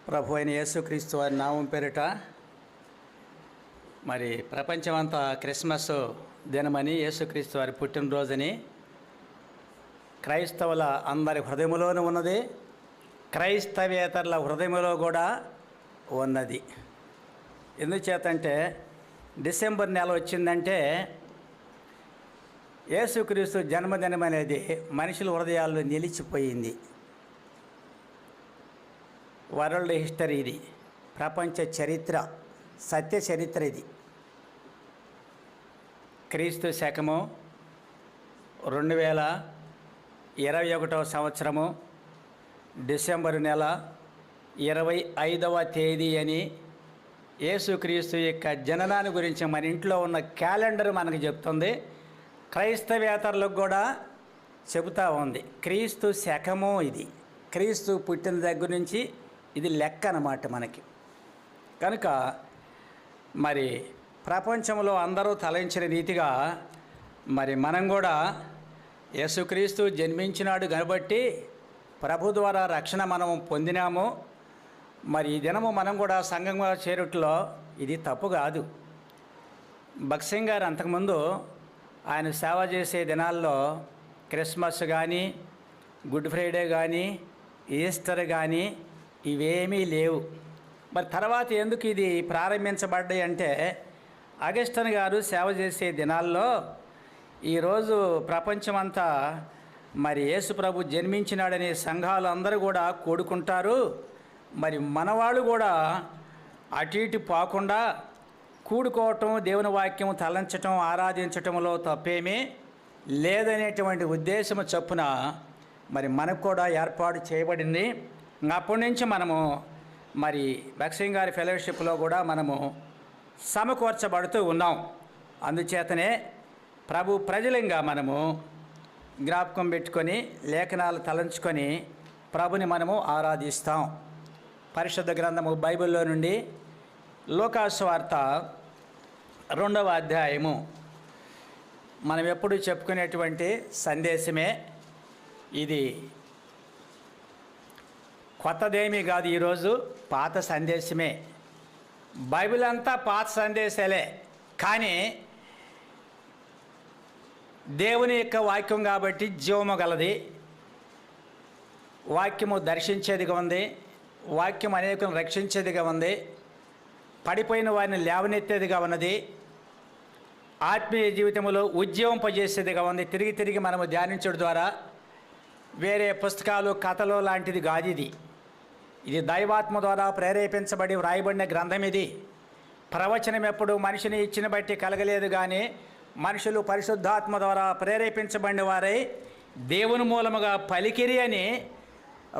ప్రభు అయిన యేసుక్రీస్తు వారి నామం పేరిట మరి ప్రపంచమంతా క్రిస్మస్ దినమని, యేసుక్రీస్తు వారి పుట్టినరోజుని క్రైస్తవుల అందరి హృదయంలోనూ ఉన్నది, క్రైస్తవేతరుల హృదయంలో కూడా ఉన్నది. ఎందుచేతంటే డిసెంబర్ నెల వచ్చిందంటే యేసుక్రీస్తు జన్మదినం అనేది మనుషుల హృదయాల్లో నిలిచిపోయింది. వరల్డ్ హిస్టరీ ఇది, ప్రపంచ చరిత్ర, సత్య చరిత్ర ఇది. క్రీస్తు శకము 2021 సంవత్సరము డిసెంబరు నెల 25వ తేదీ అని యేసుక్రీస్తు యొక్క జననాన్ని గురించి మన ఇంట్లో ఉన్న క్యాలెండర్ మనకు చెప్తుంది. క్రైస్తవేతరులకు కూడా చెబుతూ ఉంది. క్రీస్తు శకము ఇది, క్రీస్తు పుట్టిన దగ్గర నుంచి ఇది లెక్క అన్నమాట మనకి. కనుక మరి ప్రపంచంలో అందరూ తలంచిన రీతిగా మరి మనం కూడా యేసుక్రీస్తు జన్మించినాడు కాబట్టి ప్రభు ద్వారా రక్షణ మనం పొందినాము. మరి ఈ దినము మనం కూడా సంఘంగా చేరుట్లో ఇది తప్పు కాదు. భగత్ సింగ్ గారు అంతకుముందు ఆయన సేవ చేసే దినాల్లో క్రిస్మస్ కానీ, గుడ్ ఫ్రైడే కానీ, ఈస్టర్ కానీ ఇవేమీ లేవు. మరి తర్వాత ఎందుకు ఇది ప్రారంభించబడ్డాయి అంటే, అగస్టిన్ గారు సేవ చేసే దినాల్లో ఈరోజు ప్రపంచమంతా మరి యేసు ప్రభు జన్మించినాడనే సంఘాలు అందరూ కూడా కూడుకుంటారు. మరి మనవాళ్ళు కూడా అటు ఇటు పోకుండా కూడుకోవటం, దేవుని వాక్యం తలంచటం, ఆరాధించటంలో తప్పేమీ లేదనేటువంటి ఉద్దేశం చొప్పున మరి మనకు కూడా ఏర్పాటు చేయబడింది. అప్పటి నుంచి మనము మరి భగత్ సింగ్ గారి ఫెలోషిప్లో కూడా మనము సమకూర్చబడుతూ ఉన్నాం. అందుచేతనే ప్రభు ప్రజలంగా మనము జ్ఞాపకం పెట్టుకొని లేఖనాలు తలంచుకొని ప్రభుని మనము ఆరాధిస్తాం. పరిశుద్ధ గ్రంథము బైబిల్లో నుండి లూకాసు వార్త 2వ అధ్యాయము మనం ఎప్పుడు చెప్పుకునేటువంటి సందేశమే ఇది. కొత్తదేమీ కాదు, ఈరోజు పాత సందేశమే. బైబిల్ అంతా పాత సందేశాలే, కానీ దేవుని యొక్క వాక్యం కాబట్టి జీవము గలది. వాక్యము దర్శించేదిగా ఉంది, వాక్యం అనేకులను రక్షించేదిగా ఉంది, పడిపోయిన వారిని లేవనెత్తేదిగా ఉన్నది, ఆత్మీయ జీవితంలో ఉజ్జీవింపజేసేదిగా ఉంది. తిరిగి తిరిగి మనము ధ్యానించడం ద్వారా వేరే పుస్తకాలు, కథలు లాంటిది కాదు ఇది. ఇది దైవాత్మ ద్వారా ప్రేరేపించబడి వ్రాయబడిన గ్రంథం ఇది. ప్రవచనం ఎప్పుడు మనిషిని ఇచ్చిన బట్టి కలగలేదు, కానీ మనుషులు పరిశుద్ధాత్మ ద్వారా ప్రేరేపించబడిన వారై దేవుని మూలముగా పలికిరి అని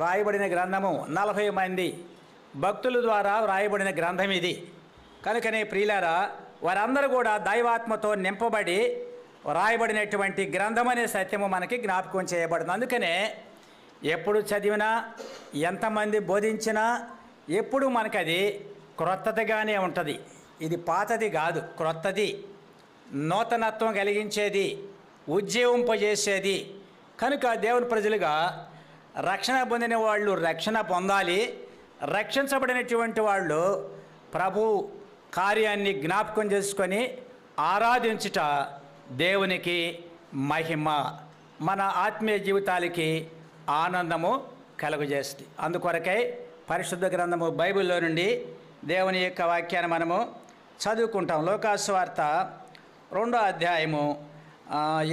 రాయబడిన గ్రంథము. 40 మంది భక్తుల ద్వారా వ్రాయబడిన గ్రంథం ఇది. కనుకనే ప్రియులారా, వారందరూ కూడా దైవాత్మతో నింపబడి వ్రాయబడినటువంటి గ్రంథం అనే సత్యము మనకి జ్ఞాపకం చేయబడింది. అందుకనే ఎప్పుడు చదివినా, ఎంతమంది బోధించినా ఎప్పుడు మనకు అది క్రొత్తదిగానే ఉంటుంది. ఇది పాతది కాదు, క్రొత్తది, నూతనత్వం కలిగించేది, ఉజ్జీవింపజేసేది. కనుక దేవుని ప్రజలుగా రక్షణ పొందిన వాళ్ళు రక్షణ పొందాలి. రక్షించబడినటువంటి వాళ్ళు ప్రభు కార్యాన్ని జ్ఞాపకం చేసుకొని ఆరాధించుట దేవునికి మహిమ, మన ఆత్మీయ జీవితాలకి ఆనందము కలుగజేస్తుంది. అందుకొరకై పరిశుద్ధ గ్రంథము బైబిల్లో నుండి దేవుని యొక్క వాక్యాన్ని మనము చదువుకుంటాం. లూకాసు వార్త 2వ అధ్యాయము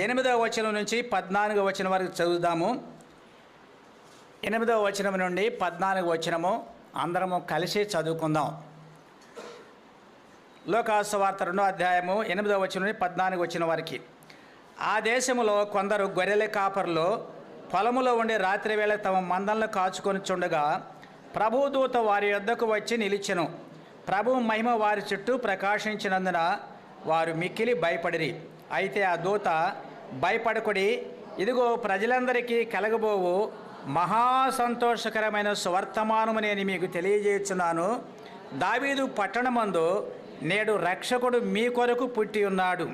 8వ వచనం నుంచి 14వ వచనం వరకు చదువుదాము. 8వ వచనం నుండి 14వ వచనము అందరము కలిసి చదువుకుందాం. లూకాసు వార్త 2వ అధ్యాయము 8వ వచనం నుండి 14వ వచనం వరకు. ఆ దేశంలో కొందరు గొర్రెల కాపరులు పొలములో ఉండి రాత్రి వేళ తమ మందలను కాచుకొని చుండగా ప్రభుదూత వారి యొద్దకు వచ్చి నిలిచెను. ప్రభు మహిమ వారి చుట్టూ ప్రకాశించినందున వారు మిక్కిలి భయపడిరి. అయితే ఆ దూత, భయపడకుడి, ఇదిగో ప్రజలందరికీ కలగబోవు మహా సంతోషకరమైన సువర్తమానము నేను మీకు తెలియజేస్తున్నాను. దావీదు పట్టణమందు నేడు రక్షకుడు మీ కొరకు పుట్టి ఉన్నాడు.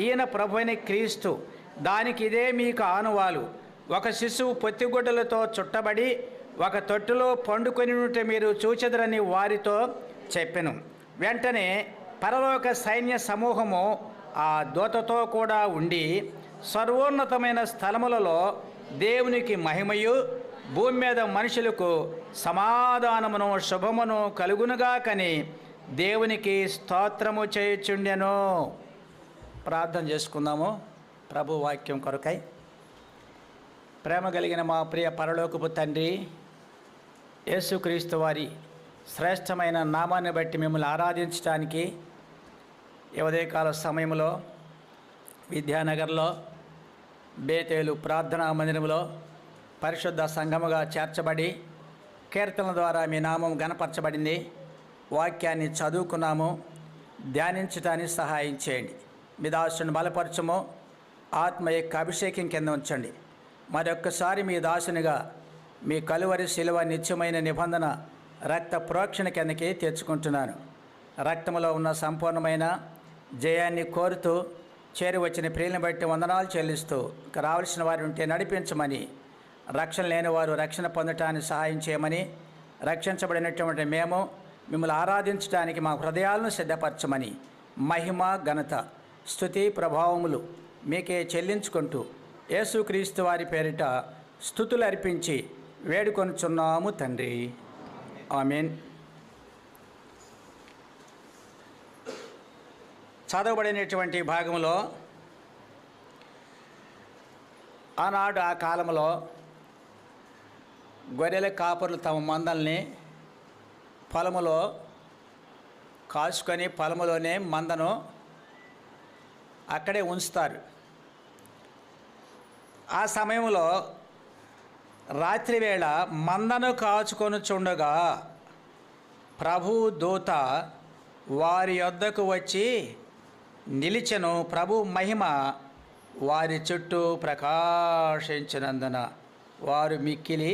ఈయన ప్రభువైన క్రీస్తు. దానికి ఇదే మీకు ఆనువాలు. ఒక శిశువు పొత్తిగుడ్డలతో చుట్టబడి ఒక తొట్టులో పండుకొని ఉంటే మీరు చూచెదరని వారితో చెప్పెను. వెంటనే పరలోక సైన్య సమూహము ఆ దూతతో కూడా ఉండి సర్వోన్నతమైన స్థలములలో దేవునికి మహిమయు, భూమి మీద మనుషులకు సమాధానమును శుభమును కలుగునుగాకని దేవునికి స్తోత్రము చేయుచుండెను. ప్రార్థన చేసుకుందాము ప్రభు వాక్యం కొరకై. ప్రేమ కలిగిన మా ప్రియ పరలోకపు తండ్రి, యేసుక్రీస్తు వారి శ్రేష్టమైన నామాన్ని బట్టి మిమ్మల్ని ఆరాధించడానికి ఈ ఉదయకాల సమయంలో విద్యానగర్లో బేతేలు ప్రార్థనా మందిరంలో పరిశుద్ధ సంఘముగా చేర్చబడి కీర్తనల ద్వారా మీ నామం గణపరచబడింది. వాక్యాన్ని చదువుకున్నాము, ధ్యానించడానికి సహాయం చేయండి. మీ దాసుని బలపరచము, ఆత్మ యొక్క అభిషేకం కింద ఉంచండి. మరొక్కసారి మీ దాసునిగా మీ కలువరి శిలువ నిత్యమైన నిబంధన రక్త ప్రోక్షణ కిందకి తెచ్చుకుంటున్నాను. రక్తములో ఉన్న సంపూర్ణమైన జయాన్ని కోరుతూ చేరి వచ్చిన ప్రియులను బట్టి వందనాలు చెల్లిస్తూ ఇక రావాల్సిన వారు ఉంటే నడిపించమని, రక్షణ లేని వారు రక్షణ పొందటానికి సహాయం చేయమని, రక్షించబడినటువంటి మేము మిమ్మల్ని ఆరాధించడానికి మా హృదయాలను సిద్ధపరచమని, మహిమ ఘనత స్తుతి ప్రభావములు మీకే చెల్లించుకుంటూ యేసుక్రీస్తు వారి పేరిట స్తుతులు అర్పించి వేడుకొనుచున్నాము తండ్రి. ఆమేన్. చదవబడినటువంటి భాగంలో ఆనాడు ఆ కాలంలో గొర్రెల కాపరులు తమ మందల్ని పొలములో కాచుకొని పొలములోనే మందను అక్కడే ఉంచుతారు. ఆ సమయంలో రాత్రివేళ మందను కాచుకొనుచుండగా ప్రభు దూత వారి యొద్దకు వచ్చి నిలిచెను. ప్రభు మహిమ వారి చుట్టూ ప్రకాశించినందున వారు మిక్కిలి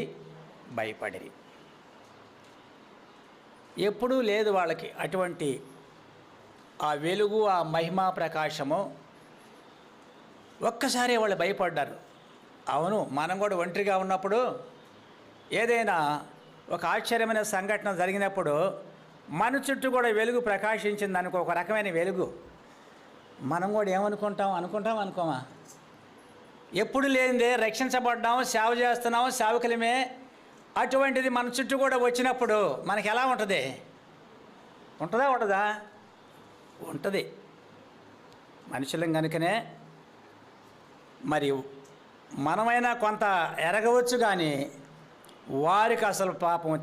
భయపడిరి. ఎప్పుడూ లేదు వాళ్ళకి అటువంటి ఆ వెలుగు, ఆ మహిమా ప్రకాశము. ఒక్కసారి వాళ్ళు భయపడ్డారు. అవును, మనం కూడా ఒంటరిగా ఉన్నప్పుడు ఏదైనా ఒక ఆశ్చర్యమైన సంఘటన జరిగినప్పుడు మన చుట్టూ కూడా వెలుగు ప్రకాశించింది అనుకో, ఒక రకమైన వెలుగు, మనం కూడా అనుకోమా? ఎప్పుడు లేనిదే రక్షించబడ్డాము, సేవ చేస్తున్నాము, సేవకులమే. అటువంటిది మన చుట్టూ కూడా వచ్చినప్పుడు మనకి ఎలా ఉంటుంది? ఉంటుందా? ఉంటుంది. మనుషులం కనుకనే మరి మనమైనా కొంత ఎరగవచ్చు, కానీ వారికి అసలు పాపం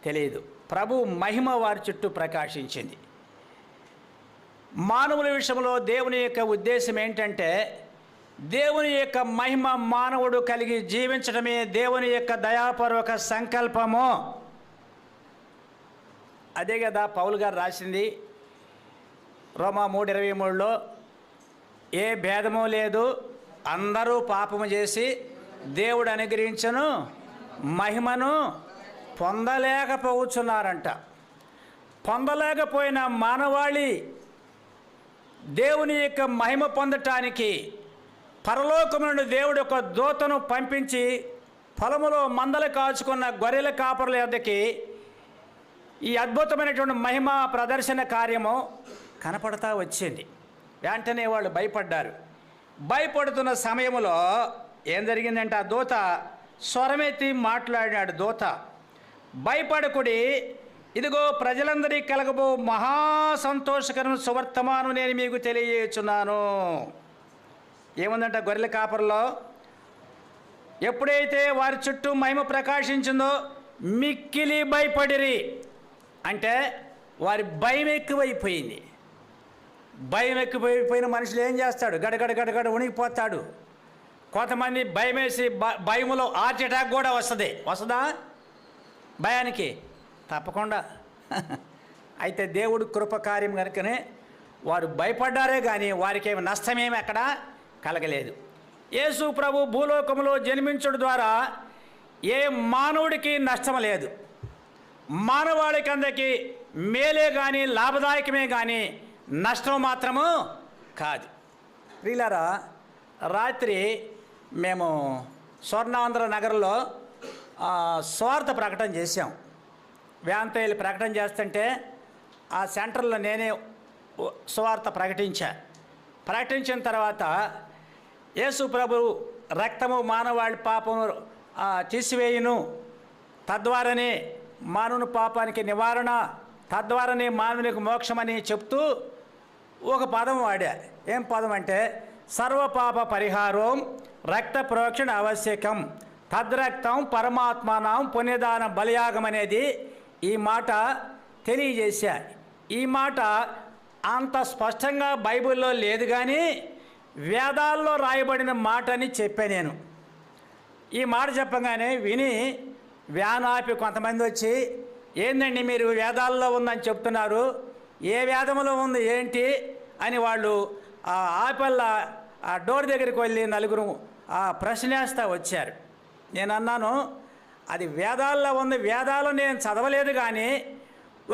తెలియదు. ప్రభు మహిమ వారి చుట్టూ ప్రకాశించింది. మానవుల విషయంలో దేవుని యొక్క ఉద్దేశం ఏంటంటే, దేవుని యొక్క మహిమ మానవుడు కలిగి జీవించడమే దేవుని యొక్క దయాపూర్వక సంకల్పము. అదే కదా పౌలు గారు రాసింది రోమా 3:23లో, ఏ భేదము లేదు, అందరూ పాపము చేసి దేవుడు అనుగ్రహించను మహిమను పొందలేకపోతున్నారంట. పొందలేకపోయిన మానవాళి దేవుని యొక్క మహిమ పొందటానికి పరలోకము నుండి దేవుడు ఒక దూతను పంపించి పొలములో మందలు కాచుకున్న గొర్రెల కాపరుల యొద్దకి ఈ అద్భుతమైనటువంటి మహిమ ప్రదర్శన కార్యము కనపడతా వచ్చింది. వెంటనే వాళ్ళు భయపడ్డారు. భయపడుతున్న సమయంలో ఏం జరిగిందంటే, ఆ దూత స్వరమెత్తి మాట్లాడినాడు. దూత, భయపడకుడి, ఇదిగో ప్రజలందరికీ కలగబో మహా సంతోషకరమైన సువర్తమానం నేను మీకు తెలియజేస్తున్నాను. ఏముందంట గొర్రెల కాపరులో? ఎప్పుడైతే వారి చుట్టూ మహిమ ప్రకాశించిందో మిక్కిలి భయపడిరి. అంటే వారి భయం ఎక్కువైపోయింది. భయం ఎక్కువైపోయిన మనుషులు ఏం చేస్తాడు? గడగడ ఉనికిపోతాడు. కొంతమంది భయమేసి భయములో హార్ట్ అటాక్ కూడా వస్తుందా భయానికి? తప్పకుండా. అయితే దేవుడు కృపకార్యం కనుకనే వారు భయపడ్డారే కానీ వారికి ఏమి నష్టమేమి అక్కడ కలగలేదు. యేసు ప్రభు భూలోకంలో జన్మించడం ద్వారా ఏ మానవుడికి నష్టం లేదు. మానవాళికి అందరికీ మేలే కానీ లాభదాయకమే కానీ నష్టం మాత్రము కాదు. ప్రియులారా, రాత్రి మేము స్వర్ణాంధ్ర నగరంలో స్వార్థ ప్రకటన చేశాం. వ్యాన్తో వెళ్ళి ప్రకటన చేస్తుంటే ఆ సెంటర్లో నేనే స్వార్థ ప్రకటించిన తర్వాత యేసు ప్రభు రక్తము మానవాళి పాపము తీసివేయును, తద్వారానే మానవుని పాపానికి నివారణ, తద్వారానే మానవునికి మోక్షమని చెప్తూ ఒక పదం వాడా. ఏం పదం అంటే సర్వపాప పరిహారం రక్త ప్రోక్షణ ఆవశ్యకం, తద్రక్తం పరమాత్మానం పుణ్యదానం బలియాగం అనేది ఈ మాట తెలియజేశా. ఈ మాట అంత స్పష్టంగా బైబిల్లో లేదు, కానీ వేదాల్లో రాయబడిన మాట అని చెప్పా నేను. ఈ మాట చెప్పగానే విని వ్యాన్ ఆపి కొంతమంది వచ్చి, ఏందండి మీరు వేదాల్లో ఉందని చెప్తున్నారు, ఏ వేదంలో ఉంది ఏంటి అని వాళ్ళు ఆపల్ల ఆ డోర్ దగ్గరికి వెళ్ళి నలుగురు ప్రశ్నేస్తా వచ్చారు. నేను అన్నాను, అది వేదాల్లో ఉంది, వేదాలు నేను చదవలేదు, కానీ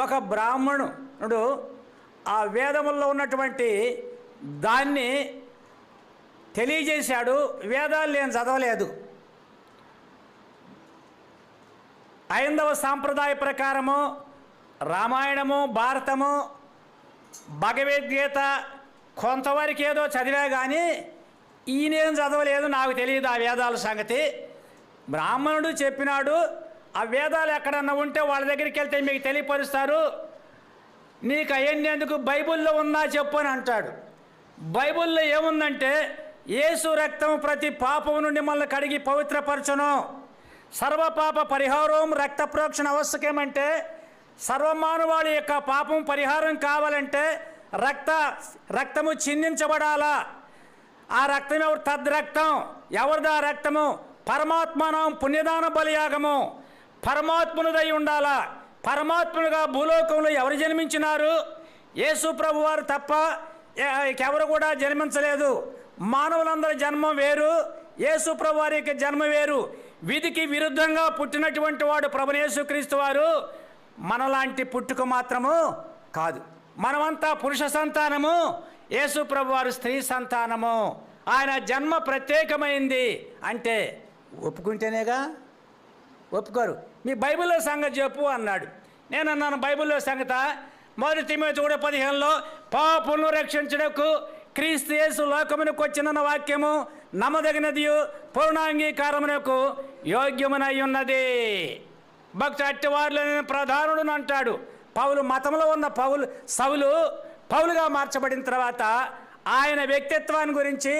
ఒక బ్రాహ్మణుడు ఆ వేదముల్లో ఉన్నటువంటి దాన్ని తెలియజేశాడు. వేదాలు నేను చదవలేదు. హైందవ సాంప్రదాయ ప్రకారము రామాయణము, భారతము, భగవద్గీత కొంతవరకు ఏదో చదివా, కానీ ఈయనేం చదవలేదు, నాకు తెలియదు ఆ వేదాల సంగతి. బ్రాహ్మణుడు చెప్పినాడు, ఆ వేదాలు ఎక్కడన్నా ఉంటే వాళ్ళ దగ్గరికి వెళ్తే మీకు తెలియపరుస్తారు, నీకు అయ్యేందుకు బైబిల్లో ఉందా చెప్పు అని అంటాడు. బైబిల్లో ఏముందంటే యేసు రక్తం ప్రతి పాపం నుండి మనల్ని కడిగి పవిత్రపరచును, సర్వపాప పరిహారం రక్త ప్రోక్షణ ఆవశ్యకమంటే సర్వమానవాళి యొక్క పాపం పరిహారం కావాలంటే రక్తము చిందించబడాలా. ఆ రక్తం ఎవరు? తద్రక్తం. ఎవరిదా రక్తము? పరమాత్మనం పుణ్యదాన బలియాగము. పరమాత్మునిదై ఉండాలా. పరమాత్మునిగా భూలోకంలో ఎవరు జన్మించినారు? యేసు ప్రభు వారు తప్ప ఎవరు కూడా జన్మించలేదు. మానవులందరి జన్మం వేరు, యేసు ప్రభు వారి యొక్క జన్మ వేరు. విధికి విరుద్ధంగా పుట్టినటువంటి వాడు ప్రభువు యేసుక్రీస్తు వారు. మనలాంటి పుట్టుక మాత్రము కాదు, మనమంతా పురుష సంతానము, యేసు ప్రభు వారు స్త్రీ సంతానము. ఆయన జన్మ ప్రత్యేకమైంది అంటే ఒప్పుకుంటేనేగా. ఒప్పుకోరు. మీ బైబిల్లో సంగతి చెప్పు అన్నాడు. నేను అన్నాను, బైబిల్లో సంగత 1 తిమోతి 15లో పాపులను రక్షించుటకు క్రీస్తు యేసు లోకమునకు వచ్చిన వాక్యము నమ్మదగినదియు పూర్ణాంగీకారమునకు యోగ్యమునై ఉన్నది. భక్తి అట్టివారిలో నేను ప్రధానుడు అంటాడు. పౌలు మతంలో ఉన్న పౌలుగా మార్చబడిన తర్వాత ఆయన వ్యక్తిత్వాన్ని గురించి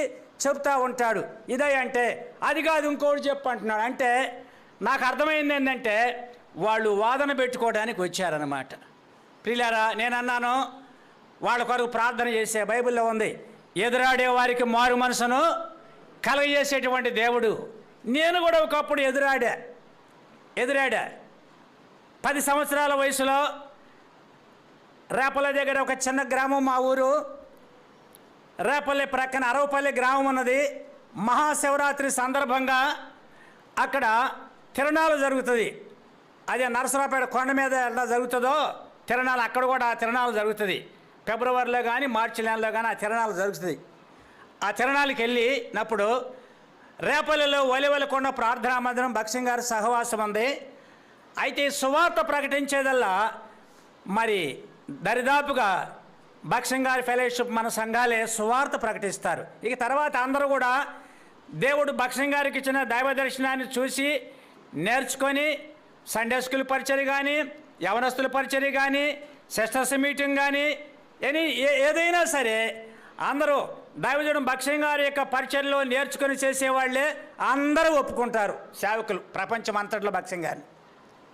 చెప్తా ఉంటాడు. ఇదే అంటే అది కాదు ఇంకోటి చెప్పు అంటున్నాడు. అంటే నాకు అర్థమైంది ఏంటంటే వాళ్ళు వాదన పెట్టుకోవడానికి వచ్చారన్నమాట. ప్రియులారా, నేను అన్నాను వాళ్ళ కొరకు ప్రార్థన చేసే బైబిల్లో ఉంది, ఎదురాడే వారికి మారు మనసును కలగజేసేటువంటి దేవుడు. నేను కూడా ఒకప్పుడు ఎదురాడా 10 సంవత్సరాల వయసులో రేపల్లె దగ్గర ఒక చిన్న గ్రామం, మా ఊరు రేపల్లె ప్రక్కన అరవపల్లి గ్రామం ఉన్నది. మహాశివరాత్రి సందర్భంగా అక్కడ తిరణాలు జరుగుతుంది. అదే నరసరావుపేట కొండ మీద ఎలా జరుగుతుందో తిరణాలు అక్కడ కూడా తిరణాలు జరుగుతుంది. ఫిబ్రవరిలో కానీ మార్చి నెలలో కానీ ఆ తిరణాలు జరుగుతుంది. ఆ తిరణాలకి వెళ్ళినప్పుడు రేపల్లెలో ఒలివెలకొండ ప్రార్థనా మందిరం భక్సింగ్ గారి సహవాసం ఉంది. అయితే సువార్త ప్రకటించేదల్లా మరి దరిదాపుగా భక్సింగ్ గారి ఫెలోషిప్ మన సంఘాలే సువార్త ప్రకటిస్తారు. ఇక తర్వాత అందరూ కూడా దేవుడు భక్సింగ్ గారికి ఇచ్చిన దైవ దర్శనాన్ని చూసి నేర్చుకొని సండే స్కూల్ పరిచర్య కానీ, యవనస్తుల పరిచర్య కానీ, సిస్టర్స్ మీటింగ్ కానీ ఏదైనా సరే అందరూ దైవజనుడు భక్సింగ్ గారి యొక్క పరిచర్యలో నేర్చుకొని చేసేవాళ్ళే అందరూ ఒప్పుకుంటారు సేవకులు ప్రపంచమంతట్లో భక్సింగ్ గారిని.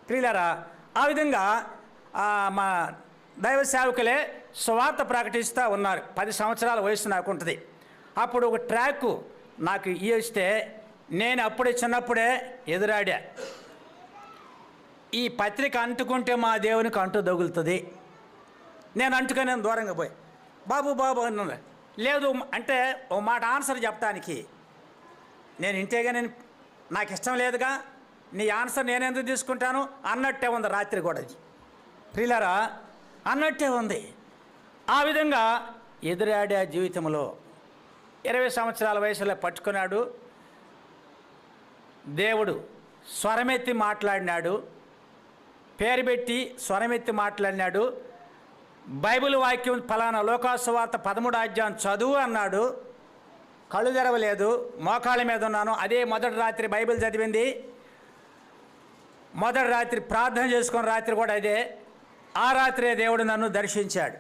ప్రియులారా, ఆ విధంగా మా దైవ సేవకులే సువార్త ప్రకటిస్తూ ఉన్నారు. 10 సంవత్సరాల వయసు నాకు ఉంటుంది. అప్పుడు ఒక ట్రాక్ నాకు ఇస్తే నేను అప్పుడే చిన్నప్పుడే ఎదురాడా, ఈ పత్రిక అంటుకుంటే మా దేవునికి అంటు తగులుతుంది. నేను అంటుకొని దూరంగా పోయి బాబు అన్నాను. లేదు అంటే ఓ మాట ఆన్సర్ చెప్తానికి నేను ఇంటేగా, నేను నాకు ఇష్టం లేదుగా, నీ ఆన్సర్ నేను ఎందుకు తీసుకుంటాను అన్నట్టే ఉంది. రాత్రి కూడా అది ప్రియులారా అన్నట్టే ఉంది. ఆ విధంగా ఎదురాడే జీవితంలో 20 సంవత్సరాల వయసులో పట్టుకున్నాడు. దేవుడు స్వరమెత్తి మాట్లాడినాడు, పేరు పెట్టి స్వరమెత్తి మాట్లాడినాడు. బైబిల్ వాక్యం ఫలానా లోకాసువార్త 13వ అధ్యాయం చదువు అన్నాడు. కళ్ళు తెరవలేదు, మోకాళ్ళ మీద ఉన్నాను. అదే మొదటి రాత్రి బైబిల్ చదివింది, మొదటి రాత్రి ప్రార్థన చేసుకున్న రాత్రి కూడా అదే. ఆ రాత్రే దేవుడు నన్ను దర్శించాడు.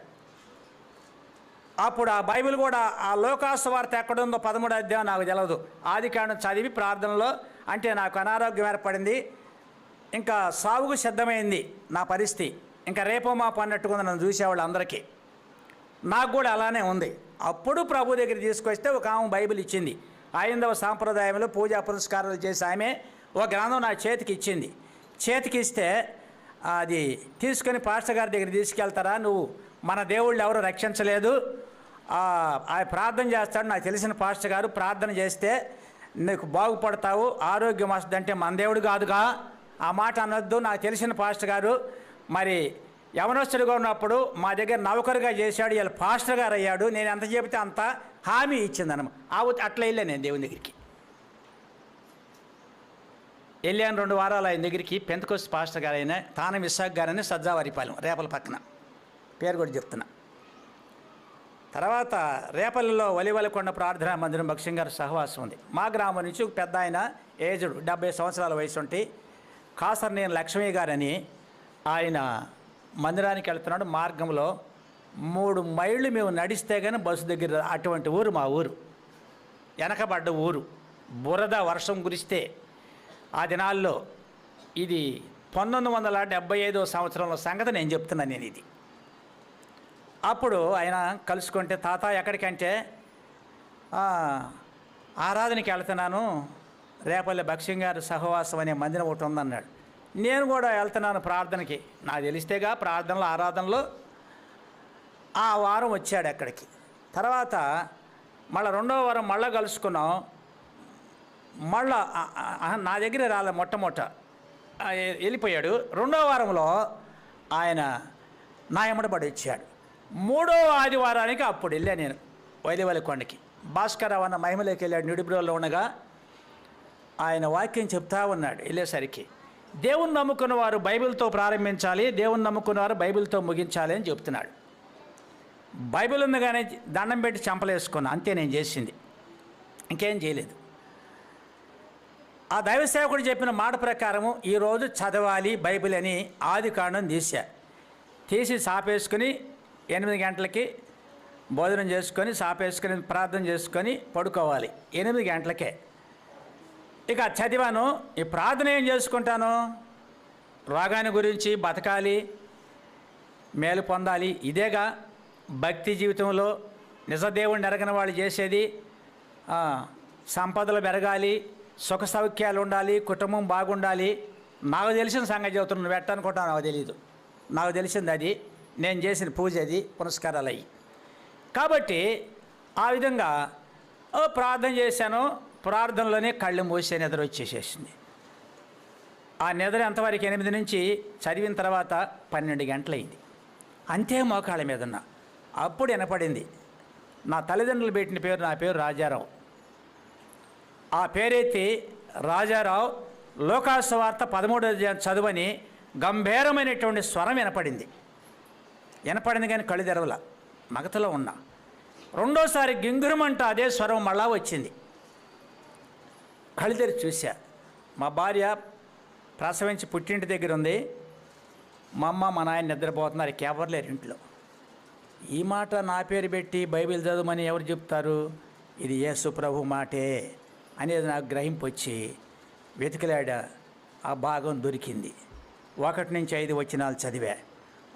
అప్పుడు ఆ బైబిల్ కూడా ఆ లోకాసువార్త ఎక్కడుందో 13వ అధ్యాయం నాకు తెలియదు. ఆదికాండం చదివి ప్రార్థనలో అంటే నాకు అనారోగ్యం ఏర్పడింది, ఇంకా సావుకు సిద్ధమైంది నా పరిస్థితి. ఇంకా రేపో మాపు అన్నట్టుగా నన్ను చూసేవాళ్ళు అందరికీ. నాకు కూడా అలానే ఉంది. అప్పుడు ప్రభు దగ్గర తీసుకొస్తే ఒక ఆమె బైబిల్ ఇచ్చింది. ఐందవ సాంప్రదాయంలో పూజా పురస్కారాలు చేసి ఆమె ఒక గ్రంథం నా చేతికి ఇచ్చింది. చేతికి ఇస్తే అది తీసుకొని పాస్టర్ గారి దగ్గర తీసుకెళ్తారా, నువ్వు మన దేవుళ్ళు ఎవరు రక్షించలేదు, ఆ ప్రార్థన చేస్తాడు, నాకు తెలిసిన పాస్టర్ గారు ప్రార్థన చేస్తే నీకు బాగుపడతావు, ఆరోగ్యం వస్తుంది అంటే మన దేవుడు కాదుగా, ఆ మాట అనొద్దు, నాకు తెలిసిన పాస్టర్ గారు మరి యవనస్తుడిగా ఉన్నప్పుడు మా దగ్గర నౌకరుగా చేశాడు, ఇలా పాస్టర్ గారు అయ్యాడు, నేను ఎంత చెబితే అంత హామీ ఇచ్చిందన్నమాట. అట్లా వెళ్ళాను నేను దేవుని దగ్గరికి. వెళ్ళాను 2 వారాలు ఆయన దగ్గరికి. పెంతెకోస్తు పాస్టర్ గారు అయినా తానం ఇస్సాక్ గారని సజ్జావారిపాలెం రేపల పక్కన, పేరు కూడా చెప్తున్నా. తర్వాత రేపల్లిలో వలివలకొండ ప్రార్థనా మందిరం భక్సింగ్ గారు సహవాసం ఉంది. మా గ్రామం నుంచి ఒక పెద్ద ఆయన ఏజుడు 70 సంవత్సరాల వయసు ఉంటే కాసర్నేని లక్ష్మయ్య గారని ఆయన మందిరానికి వెళ్తున్నాడు. మార్గంలో 3 మైళ్ళు మేము నడిస్తే కానీ బస్సు దగ్గర అటువంటి ఊరు మా ఊరు, వెనకబడ్డ ఊరు. బురద వర్షం కురిస్తే ఆ దినాల్లో ఇది 1975వ సంవత్సరంలో సంగతి నేను చెప్తున్నాను నేను ఇది. అప్పుడు ఆయన కలుసుకుంటే తాత ఎక్కడికంటే ఆరాధనకి వెళ్తున్నాను, రేపల్లి భక్సింగ్ గారు సహవాసం అనే మందిరం ఒకటి ఉందన్నాడు. నేను కూడా వెళ్తున్నాను ప్రార్థనకి, నాకు తెలిస్తేగా ప్రార్థనలో ఆరాధనలో. ఆ వారం వచ్చాడు అక్కడికి. తర్వాత మళ్ళీ 2వ వారం మళ్ళీ కలుసుకున్నాం. మళ్ళా నా దగ్గర రాలే, మొట్టమొదట వెళ్ళిపోయాడు. 2వ వారంలో ఆయన నా ఎమ్మడబడి వచ్చాడు. 3వ ఆదివారానికి అప్పుడు వెళ్ళాను నేను వైలివలకొండకి. భాస్కరరావు అన్న మహిమలోకి వెళ్ళాడు. నిడుబ్రోలో ఉండగా ఆయన వాక్యం చెప్తా ఉన్నాడు. వెళ్ళేసరికి దేవుని నమ్ముకున్న వారు బైబిల్తో ప్రారంభించాలి, దేవుని నమ్ముకున్న వారు బైబిల్తో ముగించాలి అని చెప్తున్నాడు. బైబిల్ ఉందిగానే దండం పెట్టి చంపలేసుకున్నా, అంతే నేను చేసింది, ఇంకేం చేయలేదు. ఆ దైవ సేవకుడు చెప్పిన మాట ప్రకారము ఈరోజు చదవాలి బైబిల్ అని ఆదికాండం తీసి సాపేసుకుని 8 గంటలకి భోజనం చేసుకొని సాపేసుకొని ప్రార్థన చేసుకొని పడుకోవాలి. 8 గంటలకే ఇక చదివాను. ఈ ప్రార్థన ఏం చేసుకుంటాను, రోగాన్ని గురించి, బతకాలి, మేలు పొందాలి, ఇదేగా భక్తి జీవితంలో నిజదేవుడిని ఎరగని వాళ్ళు చేసేది. సంపదలు పెరగాలి, సుఖ సౌఖ్యాలు ఉండాలి, కుటుంబం బాగుండాలి. నాకు తెలిసిన సంగతి చెబుతున్నాను, నువ్వు ఎట్టనుకుంటావు నాకు తెలియదు. నాకు తెలిసింది అది, నేను చేసిన పూజ అది, పునస్కారాలు అయ్యి. కాబట్టి ఆ విధంగా ప్రార్థన చేశాను. ప్రార్థనలోనే కళ్ళు మూసే నిద్ర వచ్చేసేసింది. ఆ నిద్ర ఎంతవరకు 8 నుంచి చదివిన తర్వాత 12 గంటలైంది. అంతే మోకాళ్ళ మీద ఉన్నా. అప్పుడు వినపడింది, నా తల్లిదండ్రులు పెట్టిన పేరు, నా పేరు రాజారావు. ఆ పేరెత్తి రాజారావు లోకాసువార్త 13వ అధ్యాయం చదువని గంభీరమైనటువంటి స్వరం వినపడింది కానీ కళ్ళు తెరవల, మగతలో ఉన్నా. 2వసారి గింగురమంట అదే స్వరం మళ్ళా వచ్చింది. కళ్ళు తెరిచి చూశా. మా భార్య ప్రసవించి పుట్టింటి దగ్గర ఉంది. మా అమ్మ మా నాయన నిద్రపోతున్నారు, ఎవరు లేరు ఇంట్లో. ఈ మాట నా పేరు పెట్టి బైబిల్ చదవమని ఎవరు చెప్తారు, ఇది యేసు ప్రభు మాటే అనేది నాకు గ్రహింపు వచ్చి వెతికిలాడా. ఆ భాగం దొరికింది. 1 నుంచి 5 వచనాలు చదివా.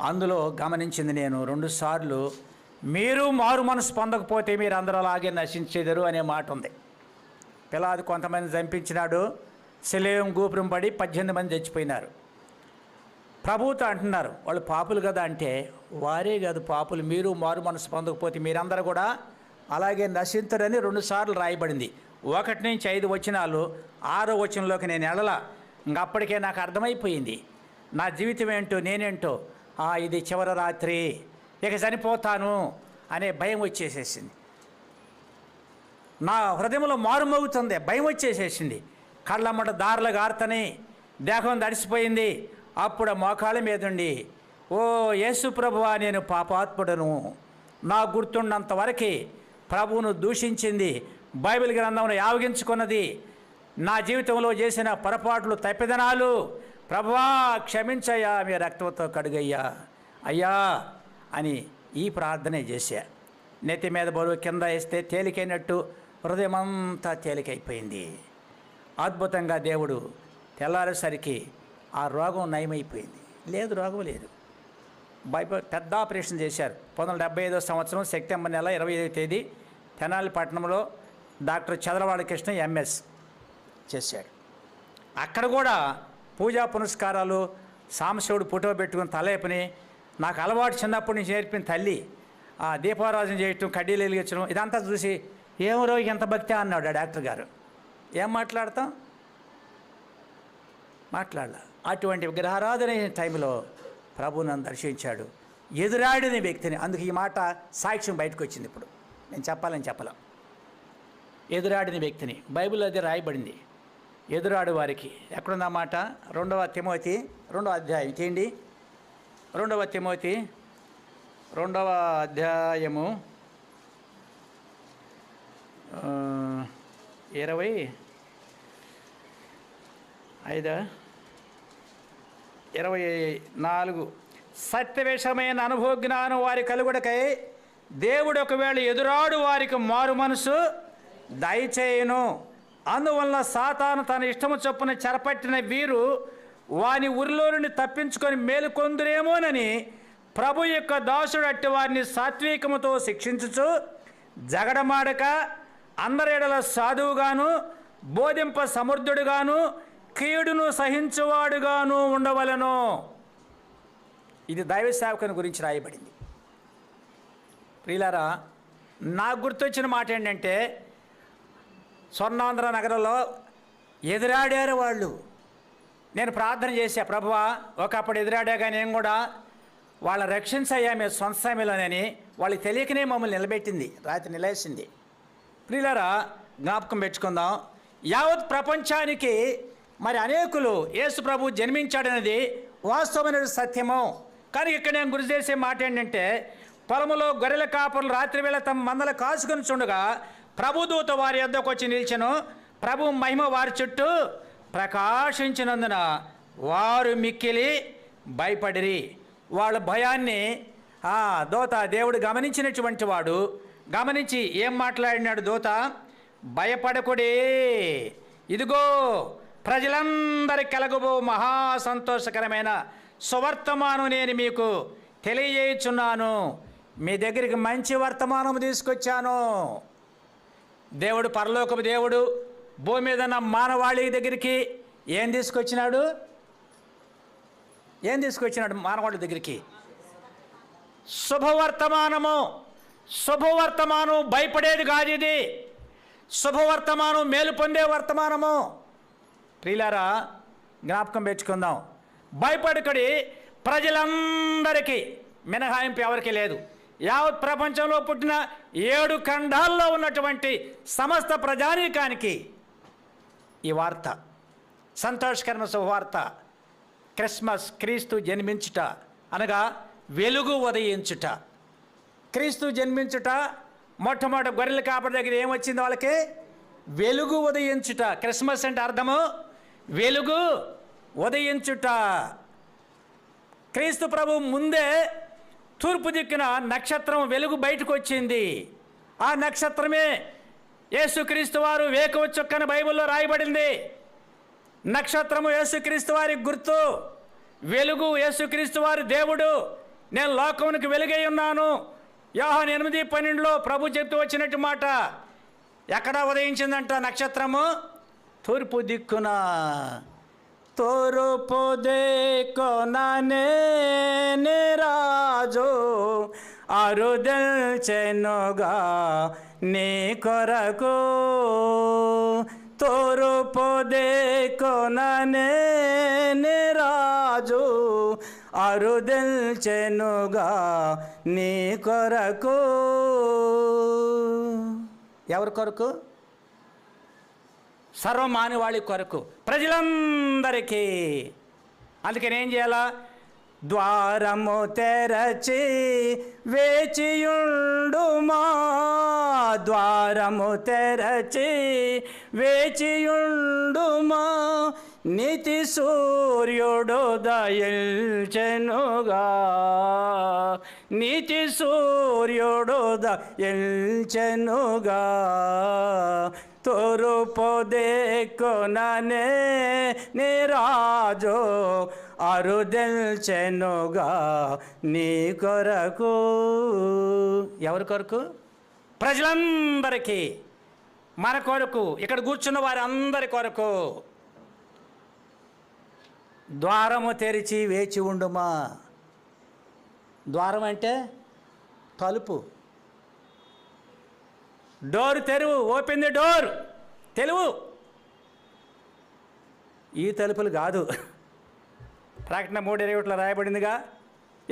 అందులో గమనించింది నేను 2 సార్లు, మీరు మారు మనసు పొందకపోతే మీరు అందరూ అలాగే నశించేదరు అనే మాట ఉంది. పిల్లాది కొంతమంది చంపించినాడు, శిలేయం గోపురం పడి 18 మంది చచ్చిపోయినారు. ప్రభువుతో అంటున్నారు వాళ్ళు పాపులు కదా అంటే, వారే కాదు పాపులు, మీరు మారు మనసు పొందకపోతే మీరందరూ కూడా అలాగే నశించరని 2 సార్లు రాయబడింది. 1 నుంచి 5 వచనాలు. 6వ వచనంలోకి నేను వెళ్ళలా. ఇంకప్పటికే నాకు అర్థమైపోయింది నా జీవితం ఏంటో, నేనేంటో. ఇది చివరి రాత్రి, ఇక చనిపోతాను అనే భయం వచ్చేసేసింది. నా హృదయంలో మారుమోగుతుంది, భయం వచ్చేసేసింది. కళ్ళమ్మట దారులు గారుతని, దేహం తడిసిపోయింది. అప్పుడు మోకాళ్ళ మీదుండి, ఓ యేసు ప్రభువా, నేను పాపాత్ముడను, నా గుర్తుండంత వరకు ప్రభువును దూషించింది, బైబిల్ గ్రంథంలో యావగించుకున్నది, నా జీవితంలో చేసిన పొరపాట్లు తప్పిదనాలు ప్రభువా క్షమించయ్యా, మీ రక్తంతో కడుగయ్యా అయ్యా అని ఈ ప్రార్థనే చేశా. నెత్తి మీద బరువు కింద వేస్తే తేలికైనట్టు హృదయం అంతా తేలికైపోయింది. అద్భుతంగా దేవుడు తెల్లారేసరికి ఆ రోగం నయమైపోయింది. లేదు, రోగం లేదు. పెద్ద ఆపరేషన్ చేశారు. 1975 సంవత్సరం సెప్టెంబర్ నెల 25వ తేదీ తెనాలి పట్టణంలో డాక్టర్ చదలవాడ కృష్ణ ఎంఎస్ చేశాడు. అక్కడ కూడా పూజా పునస్కారాలు, సాంబశివుడు ఫోటో పెట్టుకుని తలేపని, నాకు అలవాటు చిన్నప్పటి నుంచి నేర్పిన తల్లి ఆ దీపారాజన చేయటం, కడ్డీలు వెలిగించడం, ఇదంతా చూసి ఏమో రోజు ఎంత భక్తి అన్నాడు ఆ డాక్టర్ గారు. ఏం మాట్లాడతాం? మాట్లాడలా. అటువంటి విగ్రహారాధన టైంలో ప్రభు నన్ను దర్శించాడు, ఎదురాడిన వ్యక్తిని. అందుకు ఈ మాట సాక్ష్యం బయటకు వచ్చింది. ఇప్పుడు నేను చెప్పాలని చెప్పలేం. ఎదురాడిన వ్యక్తిని బైబిల్లో అది రాయబడింది. ఎదురాడు వారికి ఎక్కడున్న మాట? 2వ తిమోతి 2వ అధ్యాయం తీయండి. 2వ తిమోతి 2వ అధ్యాయము 24 సత్యవేషమైన అనుభవ జ్ఞానం వారి కలుగుడకై దేవుడు ఒకవేళ ఎదురాడు వారికి మారు మనసు దయచేయును. అందువల్ల సాతాను తన ఇష్టము చొప్పున చెరపట్టిన వీరు వాని ఉరిలో నుండి తప్పించుకొని మేలుకొందురేమోనని ప్రభు యొక్క దాసుడు అట్టి వారిని సాత్వికముతో శిక్షించుచు, జగడమాడక, అందరి ఎడల సాధువుగాను, బోధింప సమర్థుడుగాను, కీడును సహించువాడుగాను ఉండవలెను. ఇది దైవ సేవకుని గురించి రాయబడింది. ప్రియులారా, నాకు గుర్తొచ్చిన మాట ఏంటంటే, స్వర్ణాంధ్ర నగరంలో ఎదురాడారు వాళ్ళు. నేను ప్రార్థన చేశా, ప్రభువా ఒకప్పుడు ఎదురాడాగా నేను కూడా వాళ్ళ రక్షించయ్యా మీ సొంత సమయంలోనని. వాళ్ళకి తెలియకనే మమ్మల్ని నిలబెట్టింది, రాత్రి నిలేసింది. ప్రియులారా, జ్ఞాపకం పెట్టుకుందాం. యావత్ ప్రపంచానికి మరి అనేకులు యేసు ప్రభు జన్మించాడనేది వాస్తవమైన సత్యము. కానీ ఇక్కడ నేను గురి చేసే మాట ఏంటంటే, పొలములో గొర్రెల కాపరులు రాత్రి వేళ తమ మందలు కాసుకొని చుండగా ప్రభుదూత వారి యొద్దకు వచ్చి నిలిచెను. ప్రభు మహిమ వారి చుట్టూ ప్రకాశించినందున వారు మిక్కిలి భయపడిరి. వాళ్ళ భయాన్ని దూత దేవుడు గమనించినటువంటి వాడు. గమనించి ఏం మాట్లాడినాడు దూత? భయపడకుడే, ఇదిగో ప్రజలందరికీ కలగబో మహా సంతోషకరమైన సువర్తమానం నేను మీకు తెలియజేయుచున్నాను. మీ దగ్గరికి మంచి వర్తమానం తీసుకొచ్చాను. దేవుడు, పరలోకపు దేవుడు భూమి మీద ఉన్న మానవాళి దగ్గరికి ఏం తీసుకొచ్చినాడు? మానవాళి దగ్గరికి శుభవర్తమానము. శుభవర్తమానం భయపడేది కాదు, ఇది శుభవర్తమానం, మేలు పొందే వర్తమానము. ప్రియులారా, జ్ఞాపకం పెట్టుకుందాం. భయపడకడి, ప్రజలందరికీ, మినహాయింపు ఎవరికి లేదు. యావత్ ప్రపంచంలో పుట్టిన 7 ఖండాల్లో ఉన్నటువంటి సమస్త ప్రజానీకానికి ఈ వార్త, సంతోషకరమైన శుభవార్త. క్రిస్మస్, క్రీస్తు జన్మించుట అనగా వెలుగు ఉదయించుట. క్రీస్తు జన్మించుట, మొట్టమొదటి గొర్రెల కాపరి దగ్గర ఏమొచ్చింది వాళ్ళకి? వెలుగు ఉదయించుట. క్రిస్మస్ అంటే అర్థము వెలుగు ఉదయించుట. క్రీస్తు ప్రభు ముందే తూర్పు దిక్కున నక్షత్రం వెలుగు బయటకు వచ్చింది. ఆ నక్షత్రమే యేసుక్రీస్తు వారు వేకువ చుక్కని బైబిల్లో రాయబడింది. నక్షత్రము యేసుక్రీస్తు వారి గుర్తు, వెలుగు యేసుక్రీస్తు వారి దేవుడు. నేను లోకమునికి వెలుగై ఉన్నాను. యోహాను 8:12 ప్రభు చెప్తూ వచ్చినట్టు మాట. ఎక్కడ ఉదయించిందంట నక్షత్రము? తూర్పు దిక్కున. తూర్పు దిక్కుననే రాజు అరుదల్చెనుగా నీ కొరకు. తూర్పు దిక్కుననే రాజు అరుదల్చెనుగా నీ కొరకు. ఎవరి కొరకు? సర్వమానవాళి కొరకు, ప్రజలందరికీ. అందుకని ఏం చేయాలా? ద్వారము తెరచి వేచియుండుమా, ద్వారము తెరచి వేచియుండుమా, నీతి సూర్యుడు దయల్చెనుగా, నీతి సూర్యుడు దయల్చెనుగా, తూర్పు దిక్కుననే నీరాజు అరుదెల్చెనుగా నీ కొరకు. ఎవరి కొరకు? ప్రజలందరికీ, మన కొరకు, ఇక్కడ కూర్చున్న వారి అందరి కొరకు. ద్వారము తెరిచి వేచి ఉండుమా. ద్వారం అంటే తలుపు. డోర్ తెరువు, ఓపెన్ ది డోర్, తెలువు. ఈ తలుపులు కాదు. ప్రకటన 3:21 రాయబడిందిగా,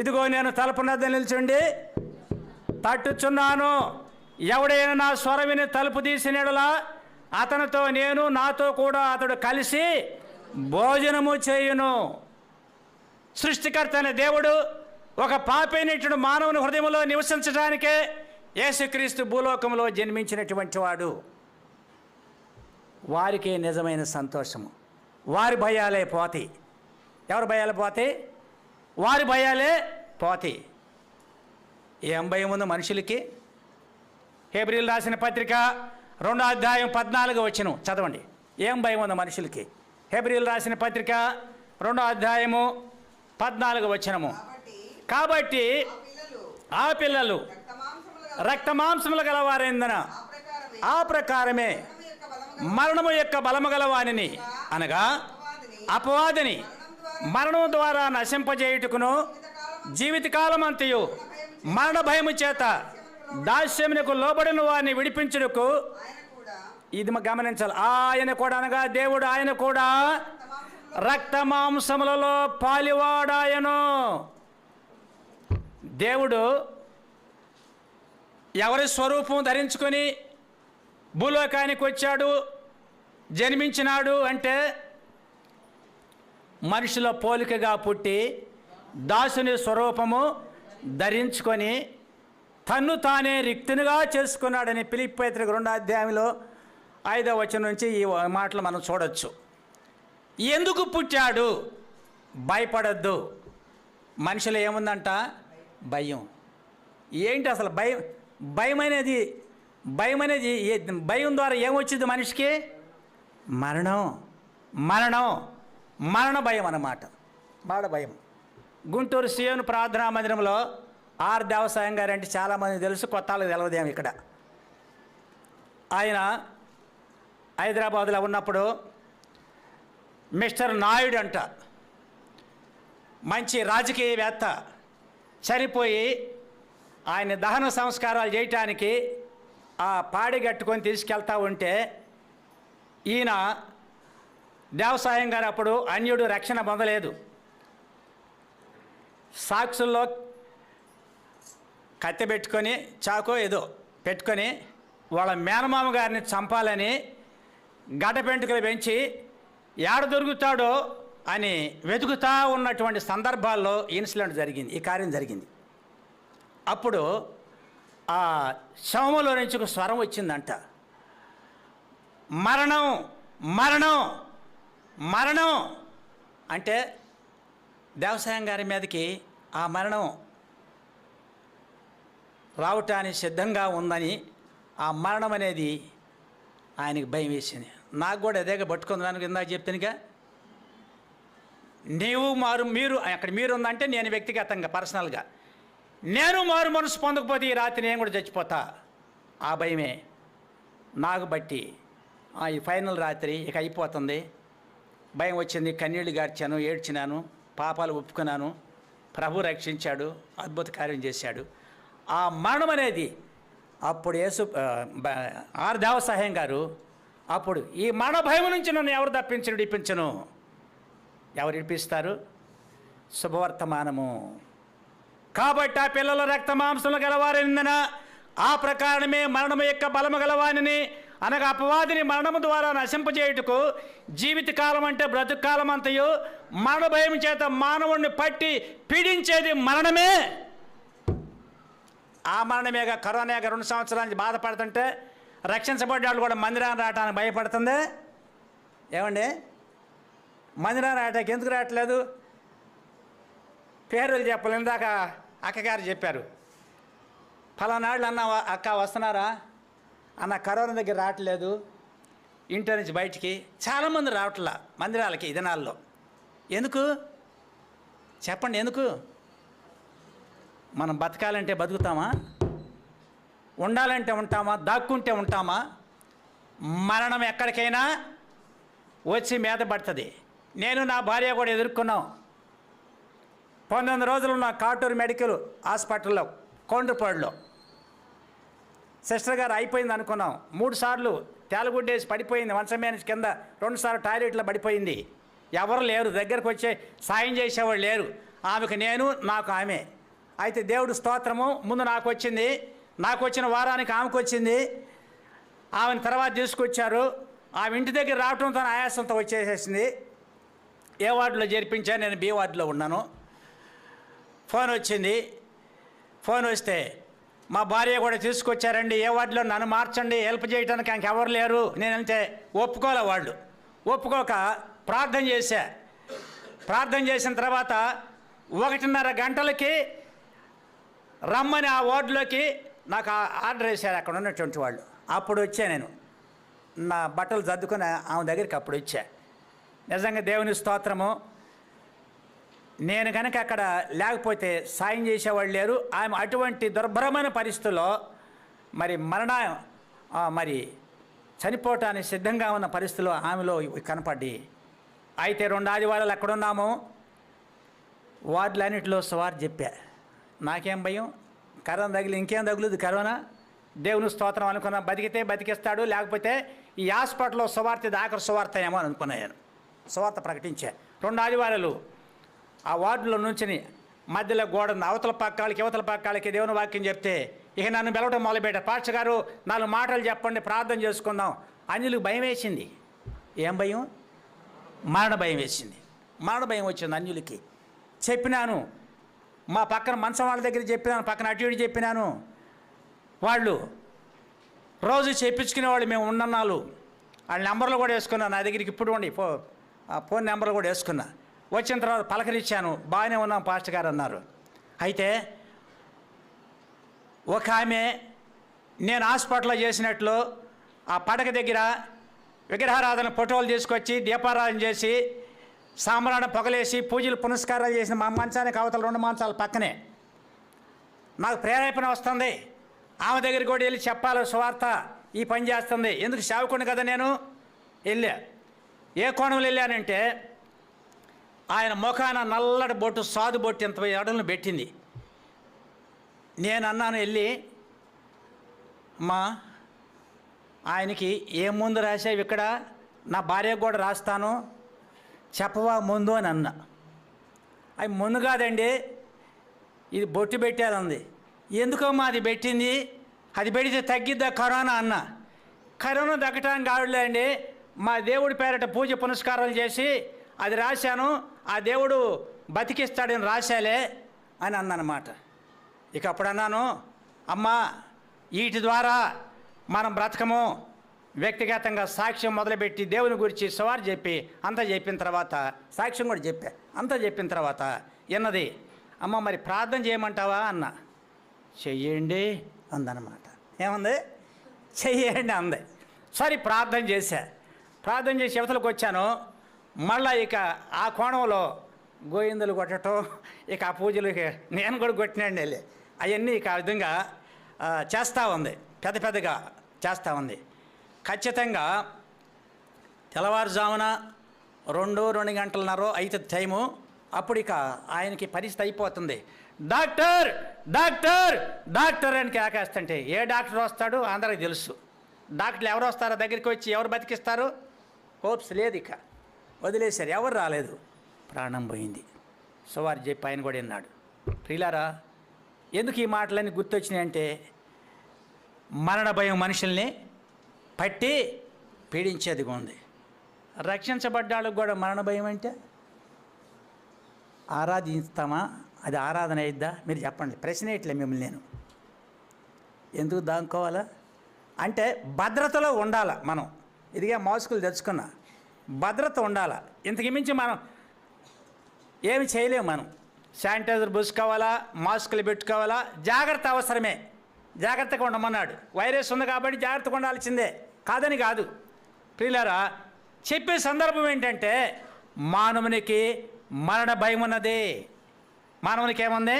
ఇదిగో నేను తలుపు వద్ద నిల్చుండి తట్టుచున్నాను, ఎవడైనా నా స్వరం విని తలుపు తీసినడలా అతనితో నేను, నాతో కూడా అతడు కలిసి భోజనము చేయును. సృష్టికర్త అనే దేవుడు ఒక పాపైనటువంటి మానవుని హృదయంలో నివసించడానికే యేసుక్రీస్తు భూలోకంలో జన్మించినటువంటి వాడు. వారికే నిజమైన సంతోషము. వారి భయాలే పోతాయి. ఎవరి భయాలు పోతాయి? వారి భయాలే పోతాయి. ఏం భయం ఉందో మనుషులకి? హెబ్రీయులు రాసిన పత్రిక 2:14 చదవండి. ఏం భయం ఉందో మనుషులకి? హెబ్రీయులు రాసిన పత్రిక 2:14. కాబట్టి ఆ పిల్లలు రక్తమాంసములు గలవారైందన ఆ ప్రకారమే మరణము యొక్క బలము గలవానిని, అనగా అపవాదిని మరణం ద్వారా నశింపజేయుటకును, జీవితకాలం అంతయు మరణ భయము చేత దాస్యమునకు లోబడిన వారిని విడిపించుటకు. ఇది గమనించాలి. ఆయన కూడా, అనగా దేవుడు, ఆయన కూడా రక్తమాంసములలో పాలివాడాయను. దేవుడు ఎవరి స్వరూపం ధరించుకొని భూలోకానికి వచ్చాడు, జన్మించినాడు అంటే మనుషుల పోలికగా పుట్టి దాసుని స్వరూపము ధరించుకొని తన్ను తానే రిక్తునిగా చేసుకున్నాడని ఫిలిప్పీ పత్రిక 2:5 నుంచి ఈ మాటలు మనం చూడొచ్చు. ఎందుకు పుట్టాడు? భయపడద్దు. మనుషులు ఏముందంట? భయం. ఏంటి అసలు భయం? భయం అనేది భయం ద్వారా ఏమొచ్చింది మనిషికి? మరణ భయం అన్నమాట. మరణ భయం. గుంటూరు సియోను ప్రార్థనా మందిరంలో ఆర్ దేవసాయం గారు అంటే చాలామంది తెలుసు, కొత్త వాళ్ళకి తెలవదేమో. ఇక్కడ ఆయన హైదరాబాదులో ఉన్నప్పుడు మిస్టర్ నాయుడు అంట, మంచి రాజకీయవేత్త, చనిపోయి ఆయన దహన సంస్కారాలు చేయటానికి ఆ పాడి కట్టుకొని తీసుకెళ్తా ఉంటే ఈయన దేవసాయం గారు అప్పుడు అన్యుడు, రక్షణ పొందలేదు, సాక్షుల్లో కత్తె పెట్టుకొని చాకో ఏదో పెట్టుకొని వాళ్ళ మేనమామ గారిని చంపాలని గడ్డ పెంటుకలు పెంచి ఏడ దొరుకుతాడో అని వెతుకుతూ ఉన్నటువంటి సందర్భాల్లో ఇన్సిడెంట్ జరిగింది, ఈ కార్యం జరిగింది. అప్పుడు ఆ శవములో నుంచి ఒక స్వరం వచ్చిందంట, మరణం మరణం మరణం అంటే దేవసాయం గారి మీదకి ఆ మరణం రావటానికి సిద్ధంగా ఉందని, ఆ మరణం అనేది ఆయనకి భయం వేసింది. నాకు కూడా అదేగా పట్టుకుంది. నాకు ఇందాక చెప్తానుగా, మీరు అక్కడ మీరు ఉందంటే నేను వ్యక్తిగతంగా పర్సనల్గా నేను మారు మనసు పొందకపోతే ఈ రాత్రి నేను కూడా చచ్చిపోతా. ఆ భయమే నాకు బట్టి ఈ ఫైనల్ రాత్రి ఇక అయిపోతుంది. భయం వచ్చింది, కన్నీళ్లు గార్చాను, ఏడ్చినాను, పాపాలు ఒప్పుకున్నాను, ప్రభు రక్షించాడు, అద్భుత కార్యం చేశాడు. ఆ మరణం అనేది అప్పుడు ఆర్ దేవసాయం గారు అప్పుడు ఈ మరణ భయం నుంచి నన్ను ఎవరు విడిపించను? ఎవరు విడిపిస్తారు? శుభవర్తమానము. కాబట్టి ఆ పిల్లల రక్త మాంసములు గలవారైనందున ఆ ప్రకారమే మరణము యొక్క బలము గలవానిని అనగా అపవాదిని మరణము ద్వారా నశింపజేయుటకు జీవితకాలం అంటే బ్రతుకు కాలం అంతయు మరణ భయం చేత మానవుడిని పట్టి పీడించేది మరణమే. ఆ మరణమేగా కరోనాగా 2 సంవత్సరాల నుంచి బాధపడుతుంటే రక్షించబడ్డాళ్ళు కూడా మందిరాన్ని రావడానికి భయపడుతుంది. ఏమండి, మందిరాన్ని రావటానికి ఎందుకు రావట్లేదు? పేర్లు చెప్పలేదు. ఇందాక అక్కగారు చెప్పారు, ఫలానాళ్ళు అన్న అక్క వస్తున్నారా అన్న, కరోనా దగ్గర రావట్లేదు, ఇంటి నుంచి బయటికి చాలామంది రావట్లా మందిరాలకి ఈ దినాల్లో. ఎందుకు చెప్పండి? ఎందుకు? మనం బతకాలంటే బతుకుతామా? ఉండాలంటే ఉంటామా? దాక్కుంటే ఉంటామా? మరణం ఎక్కడికైనా వచ్చి మీద పడుతుంది. నేను నా భార్య కూడా ఎదుర్కొన్నాం. 19 రోజులు ఉన్న కాటూరు మెడికల్ హాస్పిటల్లో కొండ్రపాడులో. సిస్టర్ గారు అయిపోయింది అనుకున్నాం. 3 సార్లు తేలగుడ్డేసి పడిపోయింది, మంచం మీద నుంచి కింద 2 సార్లు టాయిలెట్లో పడిపోయింది. ఎవరు లేరు, దగ్గరకు వచ్చే సాయం చేసేవాళ్ళు లేరు. ఆమెకు నేను, నాకు ఆమె. అయితే దేవుడు స్తోత్రము, ముందు నాకు వచ్చింది, నాకు వచ్చిన వారానికి ఆమెకు వచ్చింది. ఆమెను తర్వాత తీసుకొచ్చారు. ఆమె ఇంటి దగ్గర రావడంతో ఆయాసంతో వచ్చేసేసింది. ఏ వార్డులో చేర్పించాను, నేను బి వార్డులో ఉన్నాను. ఫోన్ వచ్చింది. ఫోన్ వస్తే మా భార్య కూడా తీసుకొచ్చారండి, ఏ వార్డులో నన్ను మార్చండి, హెల్ప్ చేయడానికి ఇంకెవరు లేరు. నేనంటే ఒప్పుకోలే. వాళ్ళు ఒప్పుకోక ప్రార్థన చేశా. ప్రార్థన చేసిన తర్వాత 1:30 గంటలకి రమ్మని ఆ వార్డులోకి నాకు ఆర్డర్ వేశారు అక్కడ ఉన్నటువంటి వాళ్ళు. అప్పుడు వచ్చా, నేను నా బట్టలు సర్దుకొని ఆమె దగ్గరికి అప్పుడు వచ్చా. నిజంగా దేవుని స్తోత్రము. నేను కనుక అక్కడ లేకపోతే సాయం చేసేవాళ్ళు లేరు. ఆమె అటువంటి దుర్భరమైన పరిస్థితుల్లో మరి చనిపోవటానికి సిద్ధంగా ఉన్న పరిస్థితుల్లో ఆమెలో కనపడ్డి. అయితే 2 ఆదివారాలు అక్కడున్నాము. వార్డులన్నింటిలో సువార్త చెప్పా. నాకేం భయం, కరోనా తగిలి ఇంకేం తగులుది కరోనా. దేవుని స్తోత్రం అనుకున్నా, బతికితే బతికిస్తాడు, లేకపోతే ఈ హాస్పిటల్లో సువార్త ఆఖరి సువార్త ఏమో అని అనుకున్నాను. సువార్త ప్రకటించా. 2 ఆదివారాలు ఆ వార్డులో నుంచుని మధ్యలో గోడ అవతల పక్కాలకి యువతల పక్కాలకి దేవుని వాక్యం చెప్తే ఇక నన్ను పిలవటం మొదలుపెట్టారు. పాస్టర్ గారు 4 మాటలు చెప్పండి, ప్రార్థన చేసుకుందాం. అన్యులకు భయం వేసింది. ఏం భయం? మరణ భయం వేసింది. మరణ భయం వచ్చింది అన్యులకి. చెప్పినాను, మా పక్కన మంచం వాళ్ళ దగ్గర చెప్పినాను, పక్కన అటు ఇటు చెప్పినాను. వాళ్ళు రోజు చెప్పించుకునేవాళ్ళు. మేము ఉన్నన్నాళ్ళు వాళ్ళ నెంబర్లు కూడా వేసుకున్నాను నా దగ్గరికి. ఇప్పుడు ఉండి ఫోన్ నెంబర్లు కూడా వేసుకున్నా. వచ్చిన తర్వాత పలకరించాను, బాగానే ఉన్నాం పాస్టర్ గారు అన్నారు. అయితే ఒక ఆమె నేను హాస్పిటల్లో చేసినట్లు ఆ పడక దగ్గర విగ్రహారాధన ఫోటోలు తీసుకొచ్చి దీపారాధన చేసి సాంబ్రాణి పొగలేసి పూజలు పునస్కారాలు చేసిన మా మంచానికి అవతల 2 మంచాల పక్కనే నాకు ప్రేరేపణ వస్తుంది. ఆమె దగ్గరికి కూడా వెళ్ళి చెప్పాలి సువార్త, ఈ పని చేస్తుంది. ఎందుకు సేవకుని కదా నేను. వెళ్ళా. ఏ కోణంలో వెళ్ళానంటే ఆయన ముఖాన నల్లటి బొట్టు, సాధు బొట్టు ఇంత అడుగులను పెట్టింది. నేను అన్నాను వెళ్ళి, అమ్మా ఆయనకి ఏం ముందు రాసావు ఇక్కడ, నా భార్యకు కూడా రాస్తాను, చెప్పవా ముందు అని అన్నా. అవి ముందు కాదండి, ఇది బొట్టు పెట్టాలంది. ఎందుకమ్మా అది పెట్టింది? అది పెడితే తగ్గిద్దా కరోనా అన్న. కరోనా తగ్గటానికి కావట్లే అండి, మా దేవుడి పేరట పూజ పునస్కారాలు చేసి అది రాశాను, ఆ దేవుడు బతికిస్తాడని రాశాలే అని అన్నమాట. ఇక అప్పుడు అన్నాను, అమ్మా వీటి ద్వారా మనం బ్రతకము. వ్యక్తిగతంగా సాక్ష్యం మొదలుపెట్టి దేవుని గురించి సువార్త చెప్పి అంతా చెప్పిన తర్వాత సాక్ష్యం కూడా చెప్పా. అంతా చెప్పిన తర్వాత విన్నది, అమ్మ మరి ప్రార్థన చేయమంటావా అన్న. చెయ్యండి అందనమాట. ఏముంది? చెయ్యండి అంది. సరే ప్రార్థన చేశా. ప్రార్థన చేసి యువతలకు వచ్చాను. మళ్ళీ ఇక ఆ కోణంలో గోయిందులు కొట్టడం, ఇక ఆ పూజలు ఇక నేను కూడా కొట్టినండి వెళ్ళి అవన్నీ ఇక ఆ విధంగా చేస్తూ ఉంది, పెద్దగా చేస్తూ ఉంది. ఖచ్చితంగా తెల్లవారుజామున 2 గంటలన్నర అయితే టైము. అప్పుడు ఇక ఆయనకి పరిస్థితి అయిపోతుంది. డాక్టర్ డాక్టర్ డాక్టర్ అని కేకేస్తుంటే ఏ డాక్టర్ వస్తాడు అందరికి తెలుసు. డాక్టర్లు ఎవరు వస్తారో దగ్గరికి వచ్చి ఎవరు బతికిస్తారు? హోప్స్ లేదు, ఇక వదిలేశారు, ఎవరు రాలేదు. ప్రాణం పోయింది. సువార్త చెప్పి ఆయన కూడా విన్నాడు. ప్రియులారా, ఎందుకు ఈ మాటలన్నీ గుర్తొచ్చినాయంటే మరణ భయం మనుషుల్ని పట్టి పీడించేదిగా ఉంది. రక్షించబడ్డాళ్ళకు కూడా మరణ భయం అంటే ఆరాధిస్తామా? అది ఆరాధన అయిద్దా? మీరు చెప్పండి. ప్రశ్న ఇట్లే మిమ్మల్ని నేను ఎందుకు దాక్కోవాలా అంటే భద్రతలో ఉండాల. మనం ఇదిగా మాస్కులు తెచ్చుకున్నా భద్రత ఉండాల. ఇంతకు మించి మనం ఏమి చేయలేము. మనం శానిటైజర్ పూసుకోవాలా, మాస్కులు పెట్టుకోవాలా. జాగ్రత్త అవసరమే, జాగ్రత్తగా ఉండమన్నాడు. వైరస్ ఉంది కాబట్టి జాగ్రత్తగా ఉండాల్సిందే, కాదని కాదు. ప్రియులారా, చెప్పే సందర్భం ఏంటంటే మానవునికి మరణ భయం ఉన్నది. మానవునికి ఏముంది?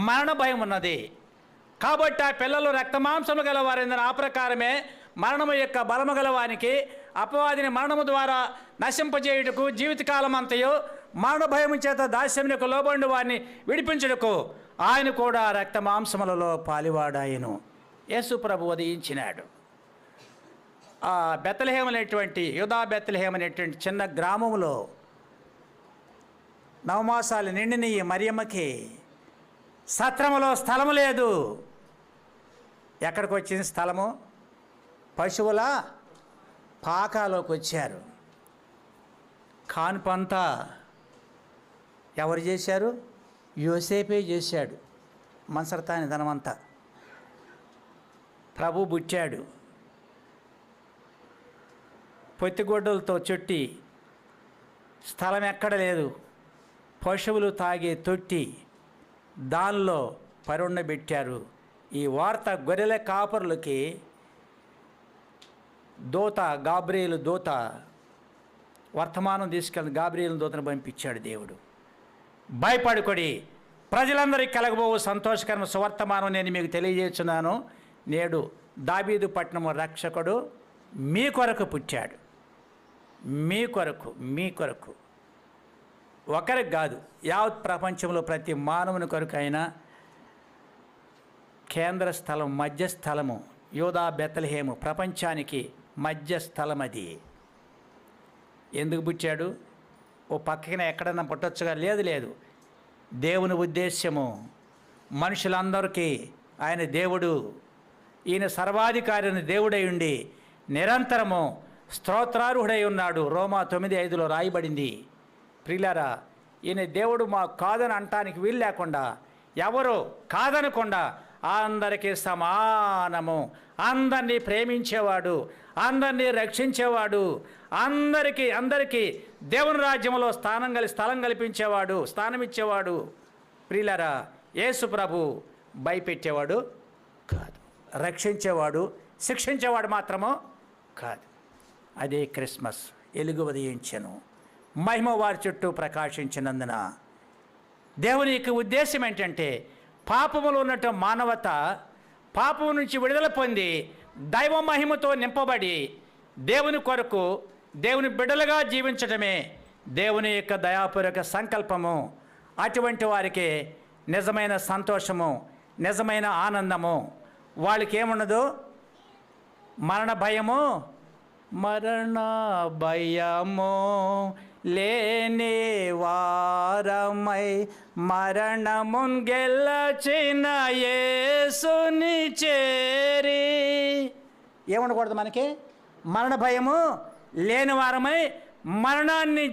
మరణ భయం ఉన్నది. కాబట్టి ఆ పిల్లలు రక్తమాంసము గలవారైందని ఆ ప్రకారమే మరణము యొక్క బలము గలవానికి అపవాదిని మరణము ద్వారా నశింపజేయుటకు జీవితకాలం అంతయు మరణ భయము చేత దాస్యమునకు లోబడి వారిని విడిపించుటకు ఆయన కూడా రక్తమాంసములలో పాలివాడాయను. యేసు ప్రభు ఉదయించినాడు. ఆ బెత్లెహేము అనేటువంటి యూదా బెత్లెహేము అనేటువంటి చిన్న గ్రామంలో నవమాసాలు నిండిన ఈ మరియమ్మకి సత్రములో స్థలము లేదు. ఎక్కడికి వచ్చింది స్థలము? పశువుల పాకాలోకి వచ్చారు. కాన్పంతా ఎవరు చేశారు? యోసేపే చేశాడు. మన్సరతాని ధనమంతా ప్రభు పుట్టాడు. పొత్తిగొడ్డలతో చుట్టి స్థలం ఎక్కడ లేదు. పశువులు తాగే తొట్టి దానిలో పరుండబెట్టారు. ఈ వార్త గొర్రెల కాపరులకి దూత గాబ్రియేలు దూత వర్తమానం తీసుకెళ్ళి గాబ్రియేలు దూతను పంపించాడు దేవుడు. భయపడుకొడి, ప్రజలందరికీ కలగబోవు సంతోషకరమైన సువర్తమానం నేను మీకు తెలియజేస్తున్నాను. నేడు దావీదు పట్టణము రక్షకుడు మీ కొరకు పుట్టాడు. మీ కొరకు ఒకరికి కాదు, యావత్ ప్రపంచంలో ప్రతి మానవుని కొరకు అయినా కేంద్ర స్థలం, మధ్య స్థలము యూదా బెత్లెహేము, ప్రపంచానికి మధ్య స్థలం. అది ఎందుకు పుట్టాడు? ఓ పక్కన ఎక్కడన్నా పుట్టొచ్చుగా? లేదు. దేవుని ఉద్దేశ్యము మనుషులందరికీ ఆయన దేవుడు. ఈయన సర్వాధికారిని దేవుడై ఉండి నిరంతరము స్తోత్రార్హుడై ఉన్నాడు. రోమా 9:5 రాయబడింది. ప్రియులారా, ఈయన దేవుడు మా కాదని అంటానికి వీలు లేకుండా, ఎవరు కాదనకుండా అందరికీ సమానము, అందరినీ ప్రేమించేవాడు, అందరినీ రక్షించేవాడు, అందరికీ దేవుని రాజ్యంలో స్థలం కల్పించేవాడు, స్థానం ఇచ్చేవాడు. ప్రియులారా, యేసు ప్రభు భయపెట్టేవాడు కాదు, రక్షించేవాడు, శిక్షించేవాడు మాత్రము కాదు. అదే క్రిస్మస్. ఎలుగు ఉదయించెను, మహిమ వారి చుట్టూ ప్రకాశించినందున. దేవుని యొక్క ఉద్దేశం ఏంటంటే పాపములో ఉన్నట్టు మానవత పాపం నుంచి విడుదల పొంది దైవ మహిమతో నింపబడి దేవుని కొరకు దేవుని బిడ్డలుగా జీవించడమే దేవుని యొక్క దయాపూర్వక సంకల్పము. అటువంటి వారికి నిజమైన సంతోషము, నిజమైన ఆనందము. వాళ్ళకి ఏమున్నదో మరణ భయము లేని వారమై మరణమున్ గెలచిన యేసుని చేరి. ఏముండకూడదు మనకి? మరణ భయము లేని వారమై మరణాన్ని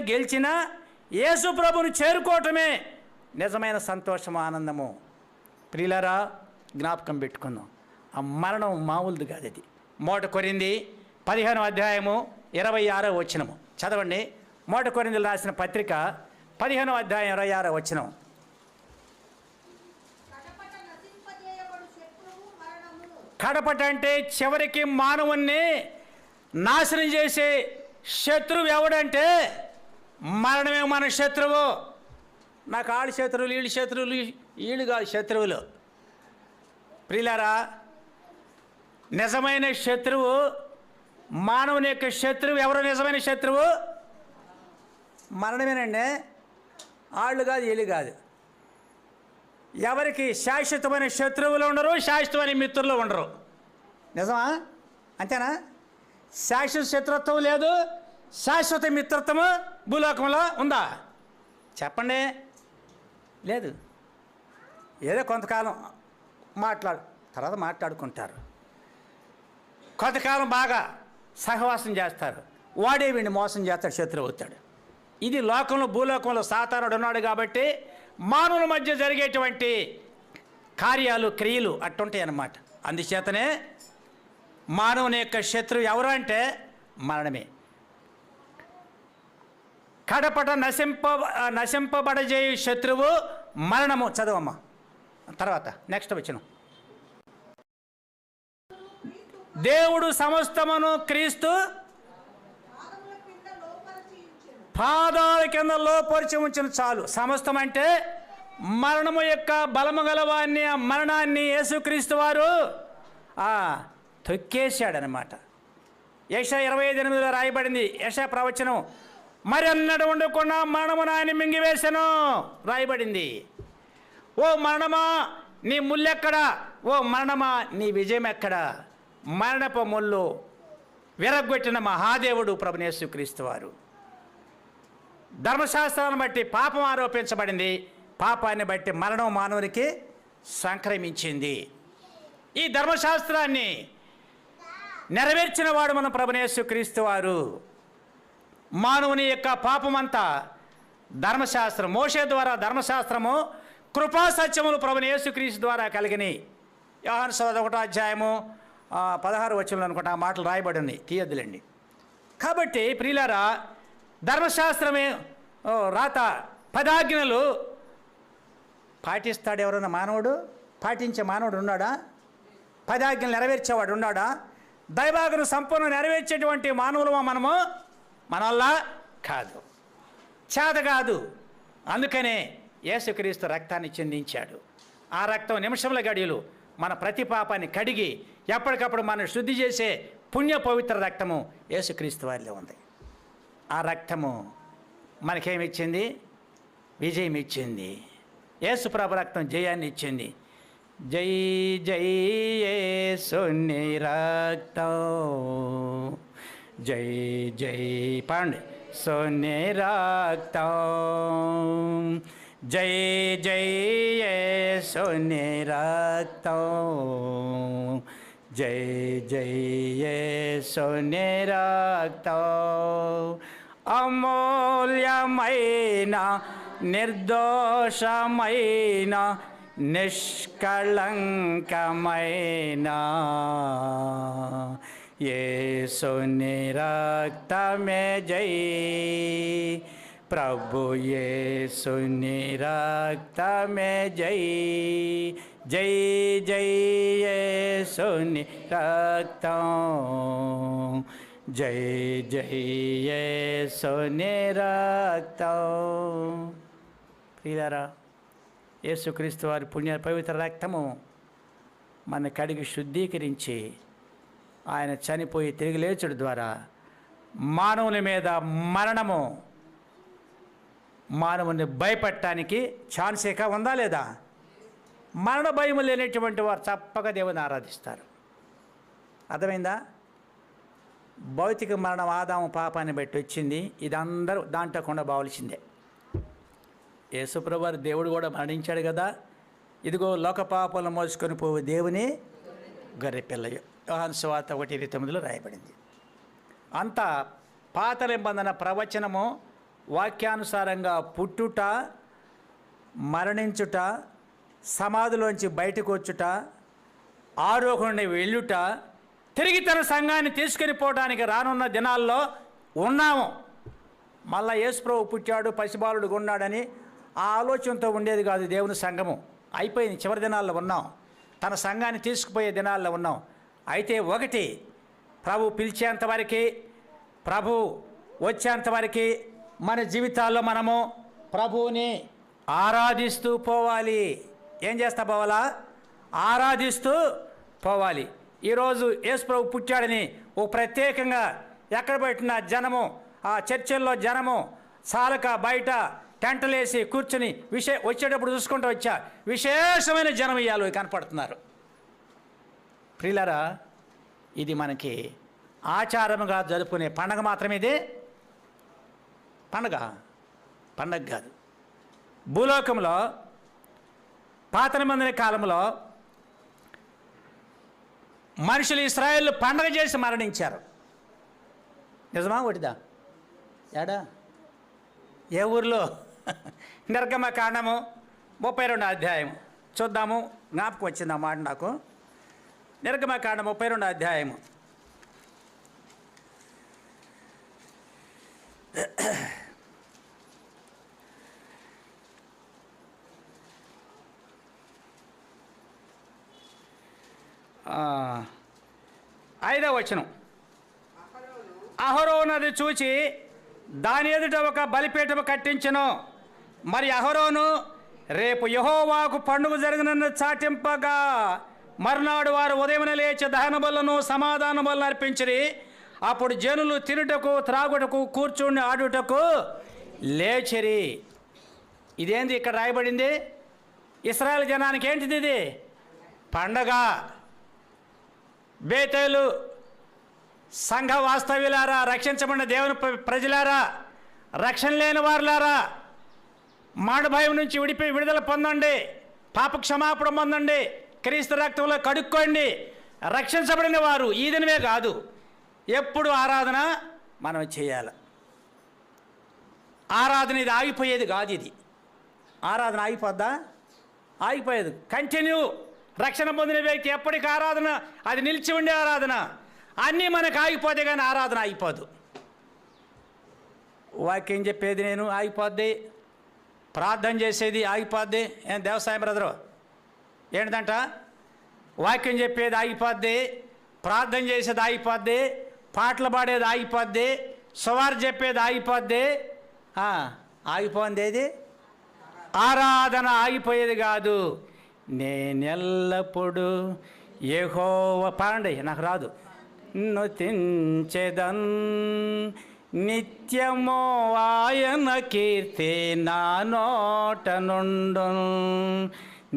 గెలిచిన యేసు ప్రభుని చేరుకోవటమే నిజమైన సంతోషము, ఆనందము. ప్రియులారా, జ్ఞాపకం పెట్టుకుందాం. ఆ మరణం మామూలుది కాదు. అది 1 కొరింథీ 15:26 చదవండి. 1 కొరింథీయులు రాసిన పత్రిక 15:26. కడపట అంటే చివరికి మానవుణ్ణి నాశనం చేసే శత్రువు ఎవడంటే మరణమే మన శత్రువు. నాకు ఆడి శత్రువులు, వీళ్ళు శత్రువులు, వీళ్ళు కాదు శత్రువులు. ప్రియులారా, నిజమైన శత్రువు, మానవుని యొక్క శత్రువు ఎవరు? నిజమైన శత్రువు మరణమేనండి. వాళ్ళు కాదు, వీళ్ళు కాదు. ఎవరికి శాశ్వతమైన శత్రువులు ఉండరు, శాశ్వతమైన మిత్రులు ఉండరు. నిజమా? అంతేనా? శాశ్వత శత్రుత్వం లేదు, శాశ్వత మిత్రత్వము భూలోకంలో ఉందా? చెప్పండి. లేదు. ఏదో కొంతకాలం తర్వాత మాట్లాడుకుంటారు. కొంతకాలం బాగా సహవాసం చేస్తారు, వాడే వీడిని మోసం చేస్తాడు, శత్రువు అవుతాడు. ఇది లోకంలో, భూలోకంలో సాతానుడు ఉన్నాడు కాబట్టి మానవుల మధ్య జరిగేటువంటి కార్యాలు, క్రియలు అట్టుంటాయి అన్నమాట. అందుచేతనే మానవుని యొక్క శత్రువు ఎవరు అంటే మరణమే. కడపట నశింపబడజేయు శత్రువు మరణము. చదవమ్మా తర్వాత నెక్స్ట్ వచనం. దేవుడు సమస్తమును క్రీస్తు పాదాల కింద లోపరిచి ఉంచిన చాలు. సమస్తం అంటే మరణము యొక్క బలము గలవాన్ని, ఆ మరణాన్ని యేసుక్రీస్తు వారు తొక్కేశాడనమాట. యెషయా 25:8 రాయబడింది, యెషయా ప్రవచనం, మరి అన్నడు ఉండకుండా మరణమును ఆయన మింగివేశాను రాయబడింది. ఓ మరణమా నీ ముల్లెక్కడా, ఓ మరణమా నీ విజయం ఎక్కడా? మరణపు ముళ్ళు విరగొట్టిన మహాదేవుడు ప్రభువైన యేసుక్రీస్తు వారు. ధర్మశాస్త్రాన్ని బట్టి పాపం ఆరోపించబడింది, పాపాన్ని బట్టి మరణం మానవునికి సంక్రమించింది. ఈ ధర్మశాస్త్రాన్ని నెరవేర్చిన వాడు మన ప్రభువైన యేసుక్రీస్తు వారు. మానవుని యొక్క పాపమంతా ధర్మశాస్త్రం, మోషే ద్వారా ధర్మశాస్త్రము, కృపా సత్యములు ప్రభువైన యేసుక్రీస్తు ద్వారా కలిగినాయి. యోహాను సువార్త 1:16 అనుకుంటా ఆ మాటలు రాయబడి ఉన్నాయి, తీయద్దులండి. కాబట్టి ప్రియులారా, ధర్మశాస్త్రమే రాత 10 ఆజ్ఞలు పాటిస్తాడు ఎవరన్నా మానవుడు? పాటించే మానవుడు ఉన్నాడా? 10 ఆజ్ఞలు నెరవేర్చేవాడు ఉన్నాడా? దైవాజ్ఞను సంపూర్ణ నెరవేర్చేటువంటి మానవులు మనము? మనల్లా కాదు, చేత కాదు. అందుకనే యేసుక్రీస్తు రక్తాన్ని చిందించాడు. ఆ రక్తం నిమిషముల గడియలు మన ప్రతి పాపాన్ని కడిగి ఎప్పటికప్పుడు మనం శుద్ధి చేసే పుణ్య పవిత్ర రక్తము యేసుక్రీస్తు వారిలో ఉంది. ఆ రక్తము మనకేమిచ్చింది? విజయం ఇచ్చింది. యేసుప్రభు రక్తం జయాన్ని ఇచ్చింది. జై జై యేసుని రక్తం, జై జై పాండే సోని రక్తం, జై జై యేసుని రక్తం, జై జై యేసుని రక్తం. అమూల్యమైన, నిర్దోషమైన, నిష్కళంకమైన యేసుని రక్తమే జై, ప్రభు యేసుని రక్తమే జై. జై జై యేసుని రక్తం, జై జై యేసుని రక్తం. ప్రియులారా, యేసుక్రీస్తు వారి పుణ్య పవిత్ర రక్తము మన కడిగి శుద్ధీకరించి ఆయన చనిపోయి తిరిగి లేచుడు ద్వారా మానవుని మీద మరణము, మానవుని భయపెట్టడానికి ఛాన్సేక ఉందా లేదా? మరణ భయము లేనటువంటి వారు తప్పక దేవుని ఆరాధిస్తారు. అర్థమైందా? భౌతిక మరణం ఆదాము పాపాన్ని బట్టి వచ్చింది, ఇది అందరూ దాంట్లో కొండ బావలసిందే. యేసుప్రభు వారు దేవుడు కూడా మరణించాడు కదా. ఇదిగో లోక పాపాలను మోసుకొని పోవు దేవుని గొర్రెపిల్ల. యోహాను సువార్త 1:29 రాయబడింది. అంతా పాత నిబంధన ప్రవచనము వాక్యానుసారంగా పుట్టుట, మరణించుట, సమాధిలోంచి బయటకు వచ్చుట, ఆరోహణని వెళ్ళుట, తిరిగి తన సంఘాన్ని తీసుకొని పోవడానికి రానున్న దినాల్లో ఉన్నాము. మళ్ళా యేసుప్రభు పుట్టాడు, పసిబాలుడుగా ఉన్నాడని ఆ ఆలోచనతో ఉండేది కాదు దేవుని సంఘము. అయిపోయింది, చివరి దినాల్లో ఉన్నాం, తన సంఘాన్ని తీసుకుపోయే దినాల్లో ఉన్నాం. అయితే ఒకటి, ప్రభు పిలిచేంతవరకు, ప్రభు వచ్చేంతవరకు మన జీవితాల్లో మనము ప్రభువుని ఆరాధిస్తూ పోవాలి. ఏం చేస్తా పోవాలా? ఆరాధిస్తూ పోవాలి. ఈరోజు యేసు ప్రభు పుట్టాడని ఓ ప్రత్యేకంగా ఎక్కడ పెట్టిన జనము, ఆ చర్చిల్లో జనము సాలక బయట టెంటలేసి కూర్చుని వచ్చేటప్పుడు చూసుకుంటూ వచ్చా విశేషమైన జనం ఇయ్యాలు కనపడుతున్నారు. ప్రియులారా, ఇది మనకి ఆచారముగా జరుపుకునే పండగ మాత్రమే. ఇదే పండగ కాదు. భూలోకంలో పాత నిబంధన కాలంలో మనుషులు ఇశ్రాయేలు పండగ చేసి మరణించారు. నిజమా ఒడిదా? ఏడా? ఏ ఊర్లో? నిర్గమకాండము 32 అధ్యాయం చూద్దాము. జ్ఞాపకం వచ్చింది ఆ మాట నాకు. నిర్గమకాండం 32 అధ్యాయము. ఐదవ వచనం. అహరోను అది చూచి దాని ఎదుట ఒక బలిపీఠము కట్టించెను. మరి అహరోను రేపు యెహోవాకు పండుగ జరగనన్న చాటింపగా మరునాడు వారు ఉదయమున లేచి దహన బలులను సమాధాన బలులను అర్పించిరి. అప్పుడు జనులు తినుటకు త్రాగుటకు కూర్చుని ఆడుటకు లేచిరి. ఇదేంది ఇక్కడ రాయబడింది? ఇశ్రాయేలు జనానికి ఏంటిది ఇది? పండగ. బేతేలు సంఘ వాస్తవ్యులారా, రక్షించబడిన దేవుని ప్రజలారా, రక్షణ లేని వారులారా, మాడ భయం నుంచి విడుదల పొందండి, పాప క్షమాపణ పొందండి, క్రీస్తు రక్తంలో కడుక్కోండి. రక్షించబడిన వారు ఈ దినమే కాదు, ఎప్పుడు ఆరాధన మనం చేయాలి. ఆరాధన ఇది ఆగిపోయేది కాదు. ఇది ఆరాధన ఆగిపోద్దా? ఆగిపోయేది. కంటిన్యూ. రక్షణ పొందిన వ్యక్తి ఎప్పటికీ ఆరాధన, అది నిలిచి ఉండే ఆరాధన. అన్నీ మనకు ఆగిపోతే కానీ ఆరాధన ఆగిపోదు. వాక్యం చెప్పేది నేను ఆగిపోద్ది, ప్రార్థన చేసేది ఆగిపోద్ది. ఏం దేవసాయం బ్రదరు? ఏంటంట? వాక్యం చెప్పేది ఆగిపోద్ది, ప్రార్థన చేసేది ఆగిపోద్ది, పాటలు పాడేది ఆగిపోద్ది, సువార్ చెప్పేది ఆగిపోద్ది. ఆగిపోయింది ఏది? ఆరాధన ఆగిపోయేది కాదు. నేనెల్లప్పుడు యెహోవా పాడండి, నాకు రాదు. నుతించెదన్ నిత్యము ఆయన కీర్తి నా నోట నుండు.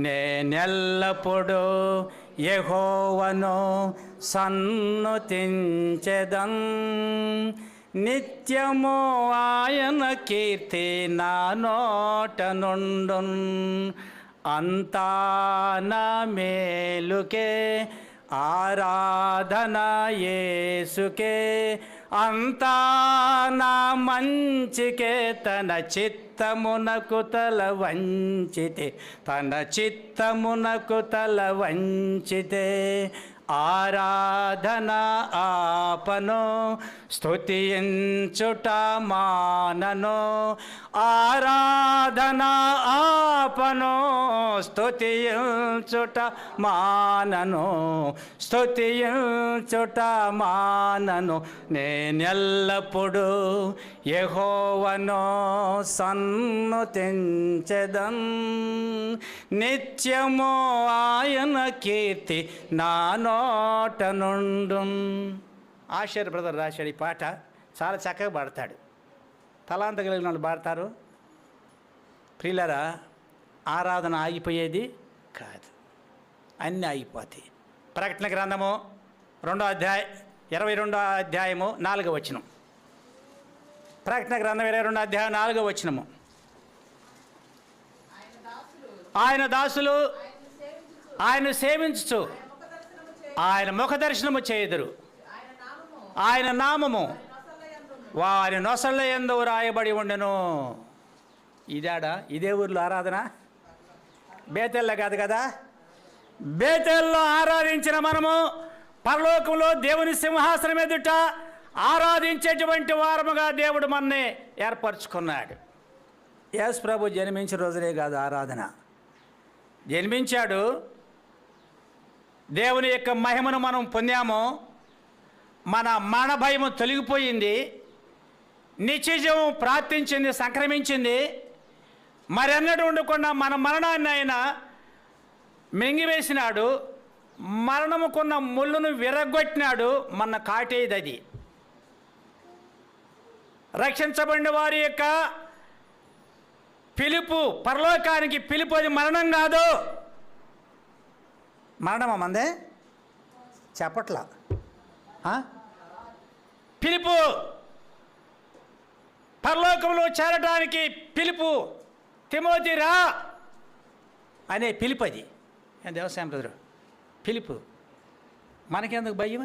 నేనెల్లప్పుడు యెహోవాను సన్నుతించెదన్ నిత్యము ఆయన కీర్తి నా నోట నుండు. అంతా నా మేలుకే ఆరాధన యేసుకే, అంతా నా మంచికే తన చిత్తమునకు తల వంచితే, తన చిత్తమునకు తల వంచితే. ఆరాధన ఆపను స్తుతించుట మానను, ఆరాధన ఆపను స్తుతించుట మానను, స్తుతించుట మానను. నేనెల్లప్పుడు యెహోవాను సన్నుతించెదన్ నిత్యము ఆయన కీర్తి నా నోట నుండు. ఆశ్చర్య బ్రదర్ రాశాడు ఈ పాట. చాలా చక్కగా పాడతాడు. తలాంత కలిగిన వాళ్ళు పాడతారు. ప్రియులారా, ఆరాధన ఆగిపోయేది కాదు, అన్నీ ఆగిపోతాయి. ప్రకటన గ్రంథము 22వ అధ్యాయము 4వ వచనం. ప్రకటన గ్రంథం 22వ అధ్యాయం 4వ వచనము. ఆయన దాసులు ఆయన సేవించు ఆయన ముఖ దర్శనము చేయుదురు. ఆయన నామము వారి నొసళ్ళ యందు రాయబడి ఉండెను. ఇదాడా? ఇదే ఊర్లో ఆరాధన? బేతెల్లో కాదు కదా? బేతెల్లో ఆరాధించిన మనము పరలోకంలో దేవుని సింహాసనం ఎదుట ఆరాధించేటువంటి వారముగా దేవుడు మనని ఏర్పరచుకున్నాడు. యేసు ప్రభు జన్మించిన రోజునే కాదు ఆరాధన. జన్మించాడు, దేవుని యొక్క మహిమను మనం పొందాము, మన మరణ భయము తొలగిపోయింది, నిత్యజీవం ప్రార్థించింది, సంక్రమించింది. మరెన్నడూ ఉండకుండా మన మరణాన్ని ఆయన మింగివేసినాడు, మరణముకున్న ముళ్ళును విరగొట్టినాడు. మన కాటేది అది. రక్షించబడిన వారి యొక్క పిలుపు, పరలోకానికి పిలుపు, అది మరణం కాదు. మరణమా మందే? చెప్పట్లా. పిలుపు, పరలోకంలో చేరడానికి పిలుపు. తిమోతి రా అనే పిలుపు అది. దేవసాయం బ్రదరు, పిలుపు. మనకెందుకు భయం?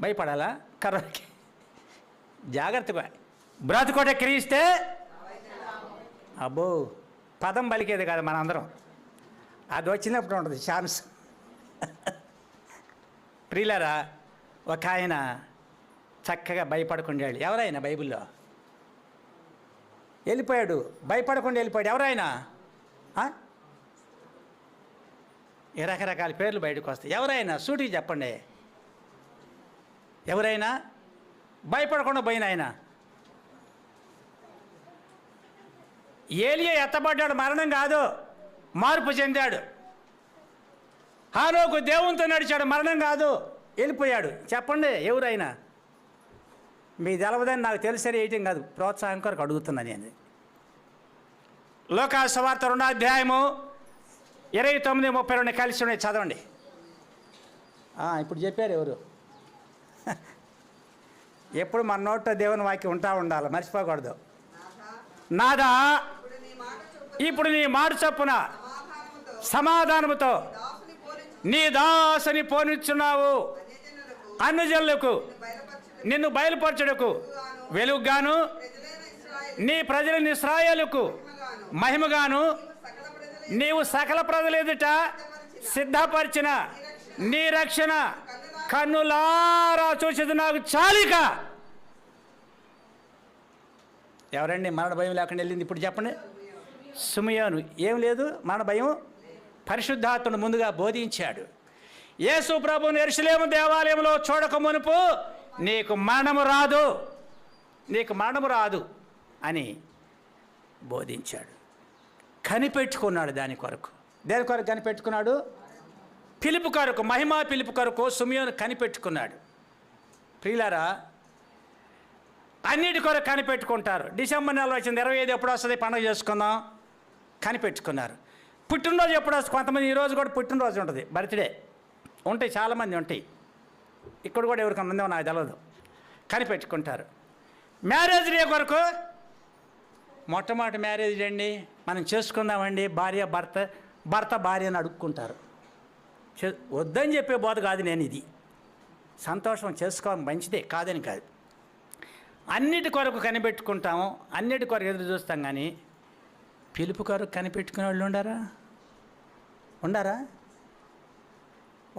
భయపడాలా? కరోనాకి జాగ్రత్తగా బ్రతుకోట క్రీస్తే అబ్బో పదం పలికేది కాదు మనందరం. అది వచ్చినప్పుడు ఉంటుంది ఛాన్స్. ప్రియులారా, ఒక ఆయన చక్కగా భయపడకుండా ఎవరైనా బైబిల్లో వెళ్ళిపోయాడు, భయపడకుండా వెళ్ళిపోయాడు. ఎవరైనా రకరకాల పేర్లు బయటకు వస్తాయి. ఎవరైనా సూటికి చెప్పండి. ఎవరైనా భయపడకుండా పోయిన ఆయన ఏలియా ఎత్తబడ్డాడు, మరణం కాదు, మార్పు చెందాడు. హానోకు దేవునితో నడిచాడు, మరణం కాదు, వెళ్ళిపోయాడు. చెప్పండి ఎవరైనా. మీ తెలవదని నాకు తెలిసరి వేయటం కాదు, ప్రోత్సాహం కొరకు అడుగుతున్నా నేను. లోకా సువార్త 2వ అధ్యాయము 29-32 కలిసి ఉన్నాయి, చదవండి. ఇప్పుడు చెప్పారు ఎవరు? ఎప్పుడు మన నోట్లో దేవుని వాక్యం ఉంటా ఉండాలి, మర్చిపోకూడదు. నాదా ఇప్పుడు నీ మాట చొప్పున సమాధానముతో నీ దాసుని పోనిచ్చున్నావు. అన్యజనులకు నిన్ను బయలుపరచుటకు వెలుగుగాను, నీ ప్రజలను ఇశ్రాయేలుకు మహిమగాను, నీవు సకల ప్రజల ఎదుట సిద్ధపరిచిన నీ రక్షణ కన్నులారా చూసేది నాకు చాలిక. ఎవరండి మరణ భయం లేకుండా వెళ్ళింది ఇప్పుడు చెప్పండి? సిమియోను. ఏం లేదు మరణ భయం, పరిశుద్ధాత్ముడు ముందుగా బోధించాడు. యేసు ప్రభువును యెరూషలేము దేవాలయంలో చూడక మునుపు నీకు మరణము రాదు, నీకు మరణము రాదు అని బోధించాడు. కనిపెట్టుకున్నాడు దాని కొరకు. దేని కొరకు కనిపెట్టుకున్నాడు? పిలుపు కొరకు, మహిమా పిలుపు కొరకు సిమియోను కనిపెట్టుకున్నాడు. ప్రియులారా, అన్నిటి కొరకు కనిపెట్టుకుంటారు. డిసెంబర్ నెల వచ్చింది, 25 ఎప్పుడు వస్తుంది పండుగ చేసుకుందాం, కనిపెట్టుకున్నారు. పుట్టినరోజు ఎప్పుడు వస్తుంది? కొంతమంది ఈరోజు కూడా పుట్టినరోజు ఉంటుంది, బర్త్డే ఉంటాయి, చాలామంది ఉంటాయి. ఇక్కడ కూడా ఎవరికన్నా ఉందో నాకు తెలియదు, కనిపెట్టుకుంటారు. మ్యారేజ్ డే కొరకు మొట్టమొదటి మ్యారేజ్ డే అండి, మనం చేసుకుందామండి, భర్త భార్యని అడుక్కుంటారు. వద్దని చెప్పే బోధ కాదు నేను. ఇది సంతోషం, చేసుకోవడం మంచిదే, కాదని కాదు. అన్నిటి కొరకు కనిపెట్టుకుంటాము, అన్నిటి కొరకు ఎదురు చూస్తాం. కానీ పిలుపు కొరకు కనిపెట్టుకునే వాళ్ళు ఉండారా? ఉండారా?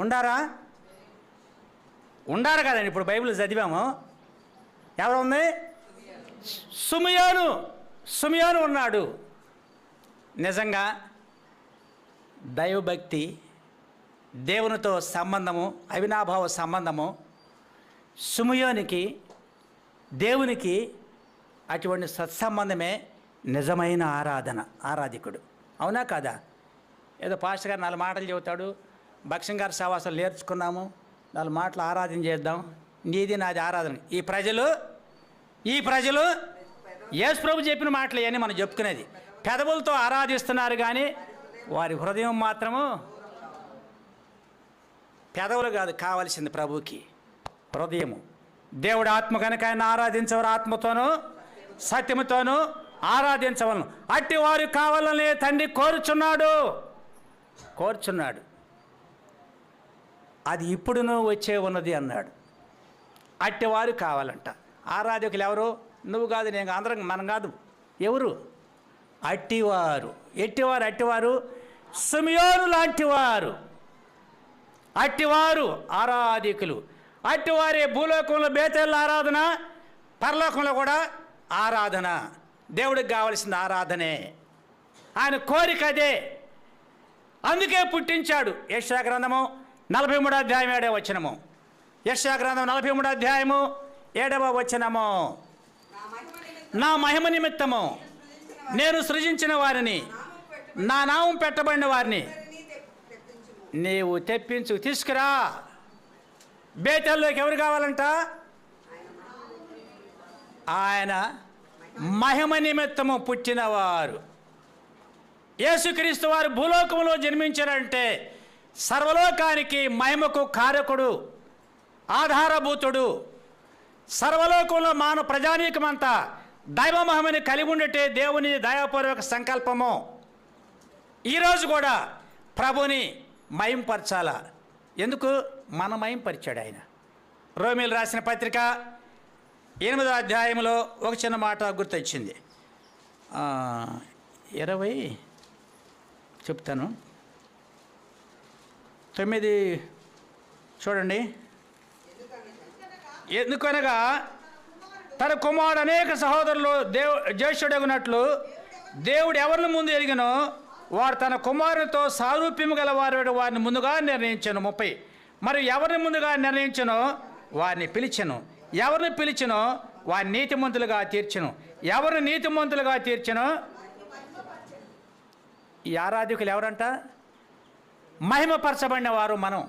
ఉండారా? ఉండారు కదండి. ఇప్పుడు బైబిల్ చదివాము, ఎవరు ఉంది? సిమియోను ఉన్నాడు. నిజంగా దైవభక్తి, దేవునితో సంబంధము, అవినాభావ సంబంధము సిమియోనికి దేవునికి అటువంటి సత్సంబంధమే నిజమైన ఆరాధికుడు. అవునా కాదా? ఏదో పాస్టర్ గారు 4 మాటలు చెబుతాడు, భక్ష్యం గారి సహవాసాలు నేర్చుకున్నాము, 4 మాటలు ఆరాధన చేద్దాం, నీది నాది ఆరాధన. ఈ ప్రజలు యేసు ప్రభు చెప్పిన మాటలు ఇవన్నీ మనం చెప్పుకునేది. పెదవులతో ఆరాధిస్తున్నారు కానీ వారి హృదయం మాత్రము, పెదవులు కాదు కావలసింది ప్రభువుకి, హృదయము. దేవుడు ఆత్మ కనుక ఆయన ఆరాధించవరు, ఆత్మతోనూ సత్యముతోనూ ఆరాధించవలను. అట్టి వారు కావాలని తండ్రి కోరుచున్నాడు. అది ఇప్పుడును వచ్చే ఉన్నది అన్నాడు. అట్టివారు కావాలంట. ఆరాధకులు ఎవరు? నువ్వు కాదు, నేను, అందరం, మనం కాదు. ఎవరు? అట్టివారు సిమియోను లాంటివారు, అట్టివారు ఆరాధికులు. అట్టివారే భూలోకంలో బేతేళ్ళ ఆరాధన, పరలోకంలో కూడా ఆరాధన. దేవుడికి కావలసిన ఆరాధనే, ఆయన కోరిక అదే. అందుకే పుట్టించాడు. యెషయా గ్రంథము 43వ అధ్యాయం 7వ వచనము. యెషయా గ్రంథం 43వ అధ్యాయము 7వ వచనము. నా మహిమ నిమిత్తము నేను సృజించిన వారిని, నా నామం పెట్టబడిన వారిని నీవు తీసుకురా. బేతేల్లోకి ఎవరు కావాలంట? ఆయన మహిమ నిమిత్తము పుట్టినవారు. యేసుక్రీస్తు వారు భూలోకంలో జన్మించారంటే సర్వలోకానికి మహిమకు కారకుడు, ఆధారభూతుడు. సర్వలోకంలో మానవ ప్రజానీకమంతా దైవ మహిమని కలిగి ఉండటే దేవుని దయాపూర్వక సంకల్పము. ఈరోజు కూడా ప్రభుని మహింపరచాల. ఎందుకు? మన మహింపరిచాడు ఆయన. రోమీయులు రాసిన పత్రిక 8వ అధ్యాయంలో ఒక చిన్న మాట గుర్తొచ్చింది. 20 చెప్తాను, 9 చూడండి. ఎందుకనగా తన కుమారుడు అనేక సహోదరులు జ్యేష్ఠుడగునట్లు దేవుడు ఎవరిని ముందు ఎరిగినో వారు తన కుమారునితో సారూప్యము గల వారిని ముందుగా నిర్ణయించను. 30 మరి ఎవరిని ముందుగా నిర్ణయించనో వారిని పిలిచెను, ఎవరిని పిలిచినో వారిని నీతిమంతులుగా తీర్చెను, ఎవరిని నీతిమంతులుగా తీర్చెనో. ఈ ఆరాధకులు ఎవరంట? మహిమపరచబడిన వారు మనం.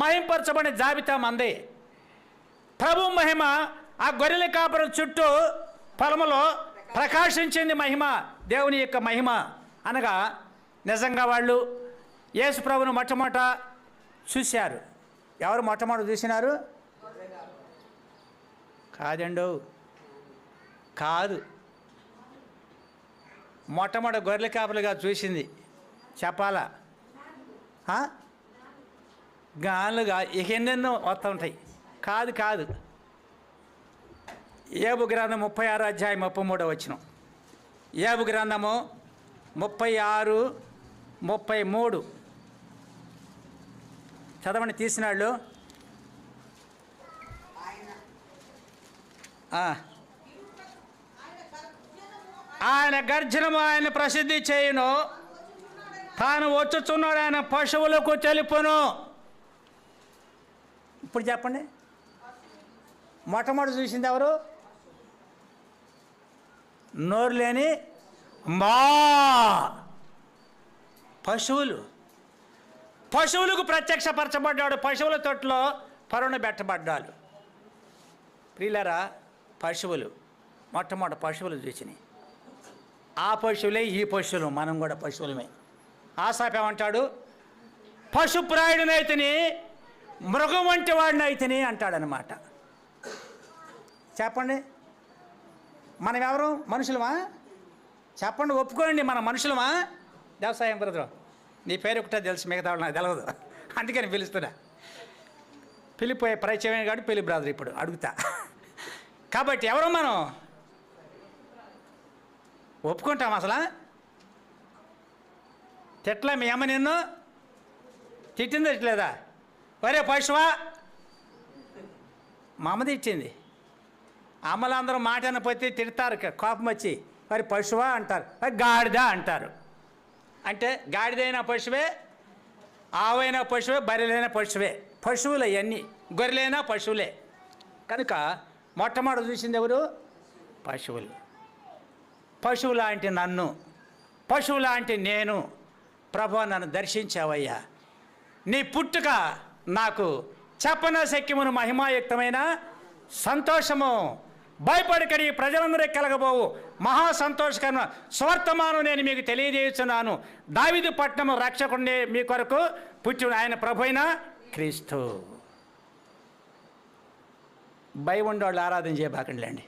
మహిమపరచబడిన జాబితా మందే. ప్రభు మహిమ ఆ గొర్రెల కాపురం చుట్టూ పొలములో ప్రకాశించింది. మహిమ, దేవుని యొక్క మహిమ అనగా నిజంగా వాళ్ళు యేసు ప్రభును మొట్టమొదట చూశారు. ఎవరు మొట్టమొదట చూసినారు? కాదండు, కాదు. మొట్టమొదటి గొర్రెల కాపులుగా చూసింది చెప్పాలా? గానులుగా ఇక ఎన్నెన్నో వస్తుంటాయి. కాదు కాదు. యోబు గ్రంథం 36వ అధ్యాయం 33వ వచనం. యోబు గ్రంథము 36, 33 చదవండి తీసినాళ్ళు. ఆయన గర్జనము ఆయన ప్రసిద్ధి చేయును, తాను వచ్చుచున్నాడు ఆయన పశువులకు తెలుపును. ఇప్పుడు చెప్పండి, మొట్టమొదటి చూసింది ఎవరు? నోరు లేని మా పశువులు. పశువులకు ప్రత్యక్షపరచబడ్డాడు. పశువుల తొట్టులో పరుణ పెట్టబడ్డాడు. ప్రియులారా, పశువులు మొట్టమొదటి పశువులు చూసినాయి. ఆ పశువులే ఈ పశువులు, మనం కూడా పశువులమే. ఆసాపు ఏమంటాడు? పశుప్రాయుడినైతిని, మృగం వంటి వాడినైతిని అంటాడనమాట. చెప్పండి, మనం ఎవరు? మనుషులమా? చెప్పండి, ఒప్పుకోండి, మన మనుషులమా? వ్యవసాయం బ్రదరు, నీ పేరు ఒకటే తెలుసు, మిగతా వాళ్ళు నాకు తెలియదు, అందుకని పిలుస్తున్నా. పిలిపోయే పరిచయం కాబట్టి పిలి బ్రదర్ ఇప్పుడు అడుగుతా. కాబట్టి ఎవరు మనం? ఒప్పుకుంటాం అసలు? తిట్లా మీ అమ్మ నిన్ను తిట్టింది తిట్టలేదా? వరే పశువా, మా అమ్మ తిట్టింది. అమ్మలందరూ మాట అనపోతే తిడతారు, కోపం వచ్చి మరి పశువా అంటారు, గాడిద అంటారు. అంటే గాడిదైన పశువే, ఆవైన పశువే, బర్రెలైన పశువే. పశువులు అవన్నీ, గొర్రెలైన పశువులే. కనుక మొట్టమొదటి చూసింది ఎవరు? పశువులు. పశువు లాంటి నన్ను, పశువు లాంటి నేను, ప్రభువా నన్ను దర్శించావయ్యా. నీ పుట్టుక నాకు చెప్పన శక్యమును మహిమాయుక్తమైన సంతోషము. భయపడకడి, ప్రజలందరికీ కలగబోవు మహా సంతోషకరణ స్వర్తమానం నేను మీకు తెలియజేస్తున్నాను. దావీదు పట్టణము రక్షకుడిని మీ కొరకు పుట్టి ఆయన ప్రభు అయిన క్రీస్తు. భయం ఉండేవాళ్ళు ఆరాధన చేయబాకండి.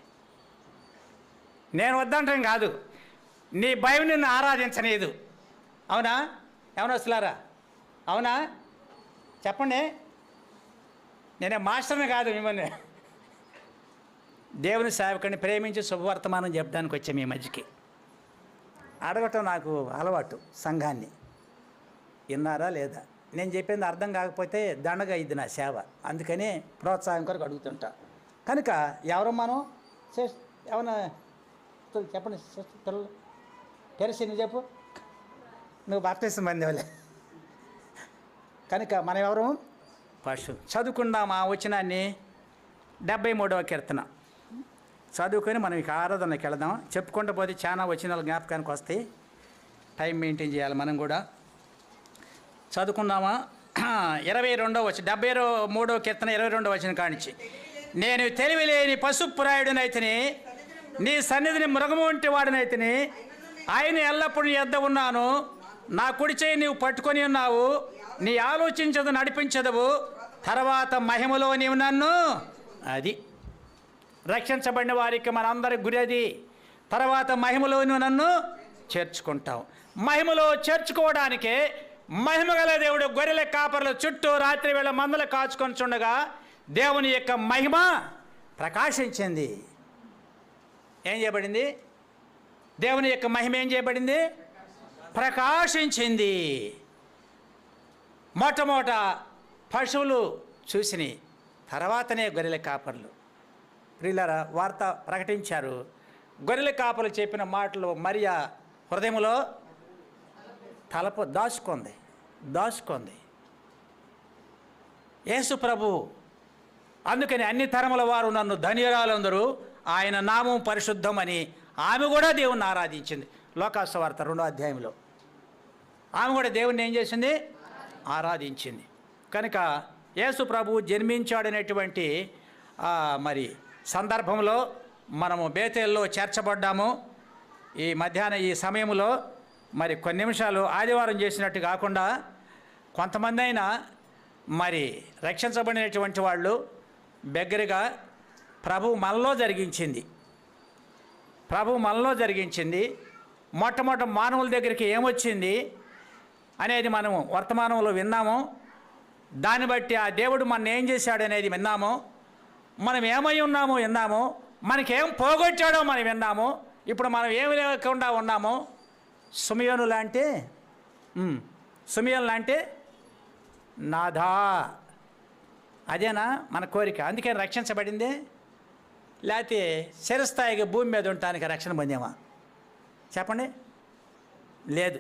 నేను వద్దంటాం కాదు, నీ భయం నిన్ను ఆరాధించలేదు. అవునా? ఏమన్నా వస్తున్నారా? అవునా? చెప్పండి. నేనే మాస్టర్ని కాదు, మిమ్మల్ని దేవుని సేవకుడిని ప్రేమించి శుభవర్తమానం చెప్పడానికి వచ్చాము ఈ మధ్యకి. అడగటం నాకు అలవాటు. సంఘాన్ని విన్నారా లేదా? నేను చెప్పింది అర్థం కాకపోతే దండగా ఇది నా సేవ, అందుకని ప్రోత్సాహం కొరకు అడుగుతుంటా. కనుక ఎవరు మనం? ఏమన్నా చెప్పండి పిల్లలు, తెలిసి నువ్వు చెప్పు, నువ్వు బాప్తిసం పొందేవాళ్ళే. కనుక మనం ఎవరు? పశువు. చదువుకుందాం ఆ వచనాన్ని, 73వ కీర్తన చదువుకొని మనం ఇక ఆరాధనకి వెళదాం. చెప్పుకుంటూ పోతే చాలా వచనాలు జ్ఞాపకానికి వస్తాయి. టైం మెయింటైన్ చేయాలి మనం కూడా. చదువుకుందామా? 22వ వచనం, 73వ కీర్తన 22వ వచనం కానించి. నేను తెలివిలేని పశుప్రాయుడినైతిని, నీ సన్నిధిని మృగము వంటి వాడినైతిని, ఆయన ఎల్లప్పుడూ ఎద్ద ఉన్నాను. నా కుడి చేయి నీవు పట్టుకొని ఉన్నావు, నీ ఆలోచించదు నడిపించదవు, తర్వాత మహిమలో నీవు నన్ను, అది రక్షించబడిన వారికి మనందరి గురి అది, తర్వాత మహిమలో నువ్వు నన్ను చేర్చుకుంటావు. మహిమలో చేర్చుకోవడానికే మహిమగల దేవుడు గొర్రెల కాపర్ల చుట్టూ రాత్రి వేళ మందలు కాచుకొని చుండగా దేవుని యొక్క మహిమ ప్రకాశించింది. ఏం చేయబడింది? దేవుని యొక్క మహిమ ఏం చేయబడింది? ప్రకాశించింది. మొట్టమొదట పశువులు చూసినాయి, తర్వాతనే గొర్రెల కాపర్లు ప్రియులారా వార్త ప్రకటించారు. గొర్రెల కాపర్లు చెప్పిన మాటలు మరియా హృదయంలో తలపు దాచుకుంది. యేసు ప్రభు అందుకని అన్ని తరముల వారు నన్ను ధన్యురాలందరూ, ఆయన నామం పరిశుద్ధం అని ఆమె కూడా దేవుణ్ణి ఆరాధించింది. లోకాసు వార్త 2వ అధ్యాయంలో ఆమె కూడా దేవుణ్ణి ఏం చేసింది? ఆరాధించింది. కనుక యేసు ప్రభు జన్మించాడనేటువంటి మరి సందర్భంలో మనము బేతేల్లో చేర్చబడ్డాము. ఈ మధ్యాహ్నం ఈ సమయంలో మరి కొన్ని నిమిషాలు ఆదివారం చేసినట్టు కాకుండా కొంతమంది అయినా మరి రక్షించబడినటువంటి వాళ్ళు దగ్గరగా ప్రభు మనలో జరిగించింది. మొట్టమొదటి మానవుల దగ్గరికి ఏమొచ్చింది అనేది మనము వర్తమానంలో విన్నాము. దాన్ని బట్టి ఆ దేవుడు మన ఏం చేశాడు అనేది విన్నాము. మనం ఏమై ఉన్నామో విన్నాము. మనకేం పోగొట్టాడో మనం విన్నాము. ఇప్పుడు మనం ఏమి లేకుండా ఉన్నాము. సుమయోను లాంటి నాథా, అదేనా మన కోరిక? అందుకే రక్షించబడింది. లేకపోతే చిరస్థాయిగా భూమి మీద ఉండటానికి రక్షణ పొందామా? చెప్పండి. లేదు,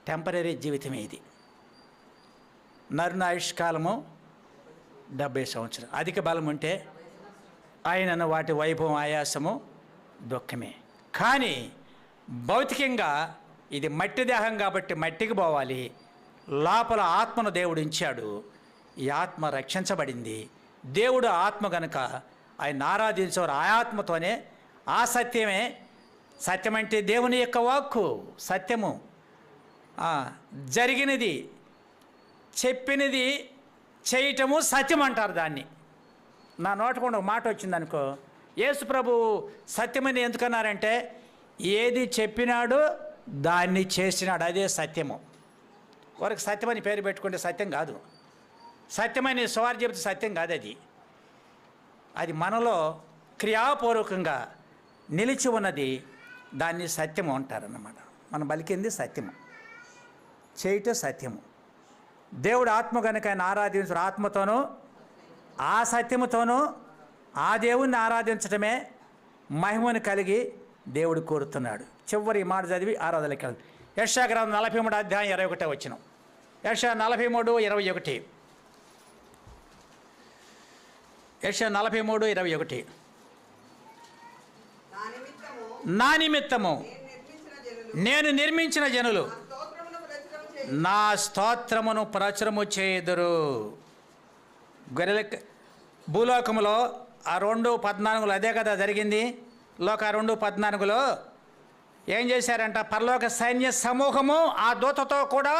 టెంపరీ జీవితమే ఇది. నరుని ఆయుష్కాలము 70 సంవత్సరాలు. అధిక బలం ఉంటే ఆయనను వాటి వైభవం ఆయాసము దుఃఖమే. కానీ భౌతికంగా ఇది మట్టి దేహం కాబట్టి మట్టికి పోవాలి. లోపల ఆత్మను దేవుడు ఉంచాడు. ఈ ఆత్మ రక్షించబడింది. దేవుడు ఆత్మ గనుక ఆయన ఆరాధించేవారు ఆ ఆత్మతోనే. ఆ సత్యమే. సత్యం అంటే దేవుని యొక్క వాక్కు సత్యము. జరిగినది చెప్పినది చేయటము సత్యం అంటారు దాన్ని. నా నోటకుండా ఒక మాట వచ్చిందనుకో, యేసు ప్రభు సత్యమని ఎందుకన్నారంటే ఏది చెప్పినాడో దాన్ని చేసినాడు, అదే సత్యము. వారికి సత్యమని పేరు పెట్టుకుంటే సత్యం కాదు. సత్యమని సువార్త చెబితే సత్యం కాదు. అది మనలో క్రియాపూర్వకంగా నిలిచి ఉన్నది, దాన్ని సత్యము అంటారన్నమాట. మనం పలికింది సత్యము, చేయటం సత్యము. దేవుడు ఆత్మ కనుక ఆయన ఆరాధించరు. ఆత్మతోనూ ఆ సత్యముతోనూ ఆ దేవుణ్ణి ఆరాధించడమే మహిమను కలిగి దేవుడు కోరుతున్నాడు. చివరి మాట చదివి ఆరాధనకి వెళ్తాం. యెషయా గ్రంథం 43వ అధ్యాయం 21వ వచనం. యెషయా 43:21. యెషయా 43:21. నా నిమిత్తము నేను నిర్మించిన జనులు నా స్తోత్రమును ప్రచురము చేయుదురు. గొర్రెల భూలోకములో ఆ 2:14 అదే కదా జరిగింది. లోక 2:14 ఏం చేశారంట? పరలోక సైన్య సమూహము ఆ దూతతో కూడా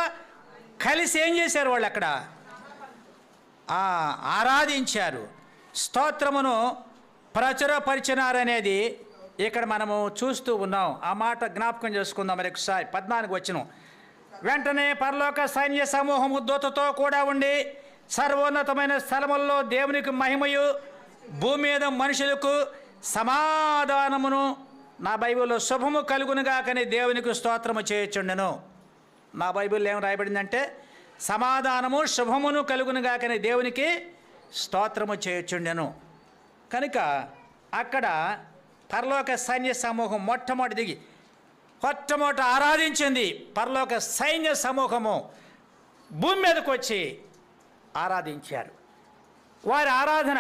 కలిసి ఏం చేశారు? వాళ్ళు అక్కడ ఆరాధించారు, స్తోత్రమును ప్రచురపరిచినారనేది ఇక్కడ మనము చూస్తూ ఉన్నాం. ఆ మాట జ్ఞాపకం చేసుకుందాం మరొకసారి. 14 వచనం. వెంటనే పరలోక సైన్య సమూహము దూతతో కూడా ఉండి సర్వోన్నతమైన స్థలముల్లో దేవునికి మహిమయు, భూమి మీద మనుషులకు సమాధానమును, నా బైబిల్లో శుభము కలుగునుగాకని దేవునికి స్తోత్రము చేయుచుండెను. నా బైబిల్లో ఏం రాయబడిందంటే సమాధానము శుభమును కలుగునుగాకని దేవునికి స్తోత్రము చేయుచుండెను. కనుక అక్కడ పరలోక సైన్య సమూహం మొట్టమొదటి ఆరాధించింది. పరలోక సైన్య సమూహము భూమి మీదకు వచ్చి ఆరాధించారు. వారి ఆరాధన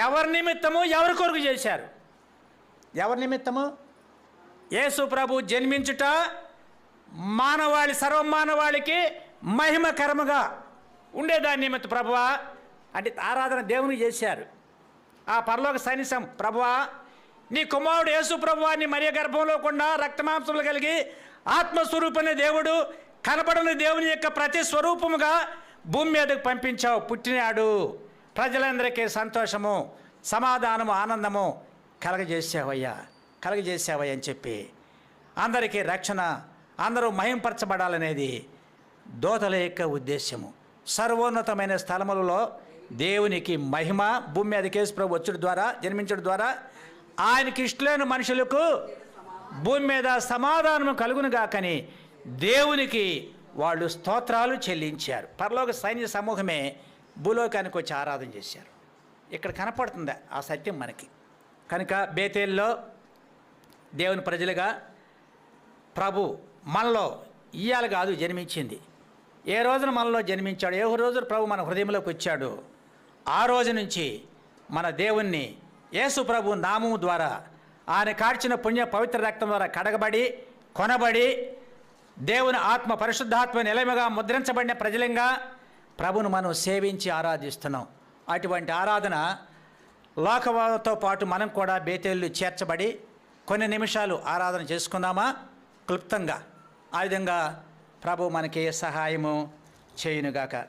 ఎవరి నిమిత్తము, ఎవరి కొరకు చేశారు? ఎవరి నిమిత్తము? యేసు ప్రభు జన్మించుట సర్వమానవాళికి మహిమకరముగా ఉండేదాని నిమిత్తం ప్రభువా అంటే ఆరాధన దేవునికి చేశారు. ఆ పరలోక సైన్యం ప్రభువా నీ కుమారుడు యేసు ప్రభువాన్ని మరియ గర్భంలో కూడా రక్తమాంసములు కలిగి ఆత్మస్వరూపమైన దేవుడు, కనపడని దేవుని యొక్క ప్రతి స్వరూపముగా భూమి మీదకు పంపించావు. పుట్టినాడు, ప్రజలందరికీ సంతోషము, సమాధానము, ఆనందము కలగజేసావయ్యా అని చెప్పి అందరికీ రక్షణ అందరూ మహింపరచబడాలనేది దూతల యొక్క ఉద్దేశము. సర్వోన్నతమైన స్థలములలో దేవునికి మహిమ, భూమి మీదకి యేసు ప్రభు వచ్చుడు ద్వారా, జన్మించడం ద్వారా ఆయనకి ఇష్టమైన మనుషులకు భూమి మీద సమాధానము కలుగును గాకని దేవునికి వాళ్ళు స్తోత్రాలు చెల్లించారు. పరలోక సైన్య సమూహమే భూలోకానికి వచ్చి ఆరాధన చేశారు. ఇక్కడ కనపడుతుంది ఆ సత్యం మనకి. కనుక బేతేల్లో దేవుని ప్రజలుగా ప్రభు మనలో ఇయ్యాలి కాదు జన్మించింది. ఏ రోజున మనలో జన్మించాడు, ఏ రోజు ప్రభు మన హృదయంలోకి వచ్చాడు, ఆ రోజు నుంచి మన దేవుణ్ణి యేసు ప్రభు నామము ద్వారా, ఆయన కార్చిన పుణ్య పవిత్ర రక్తం ద్వారా కడగబడి, కొనబడి, దేవుని ఆత్మ పరిశుద్ధాత్మ నిలయముగా ముద్రించబడిన ప్రజలంగా ప్రభును మనం సేవించి ఆరాధిస్తున్నాం. అటువంటి ఆరాధన లోకతో పాటు మనం కూడా బేతేళ్ళు చేర్చబడి కొన్ని నిమిషాలు ఆరాధన చేసుకుందామా క్లుప్తంగా. ఆ విధంగా ప్రభు మనకి సహాయము చేయునుగాక.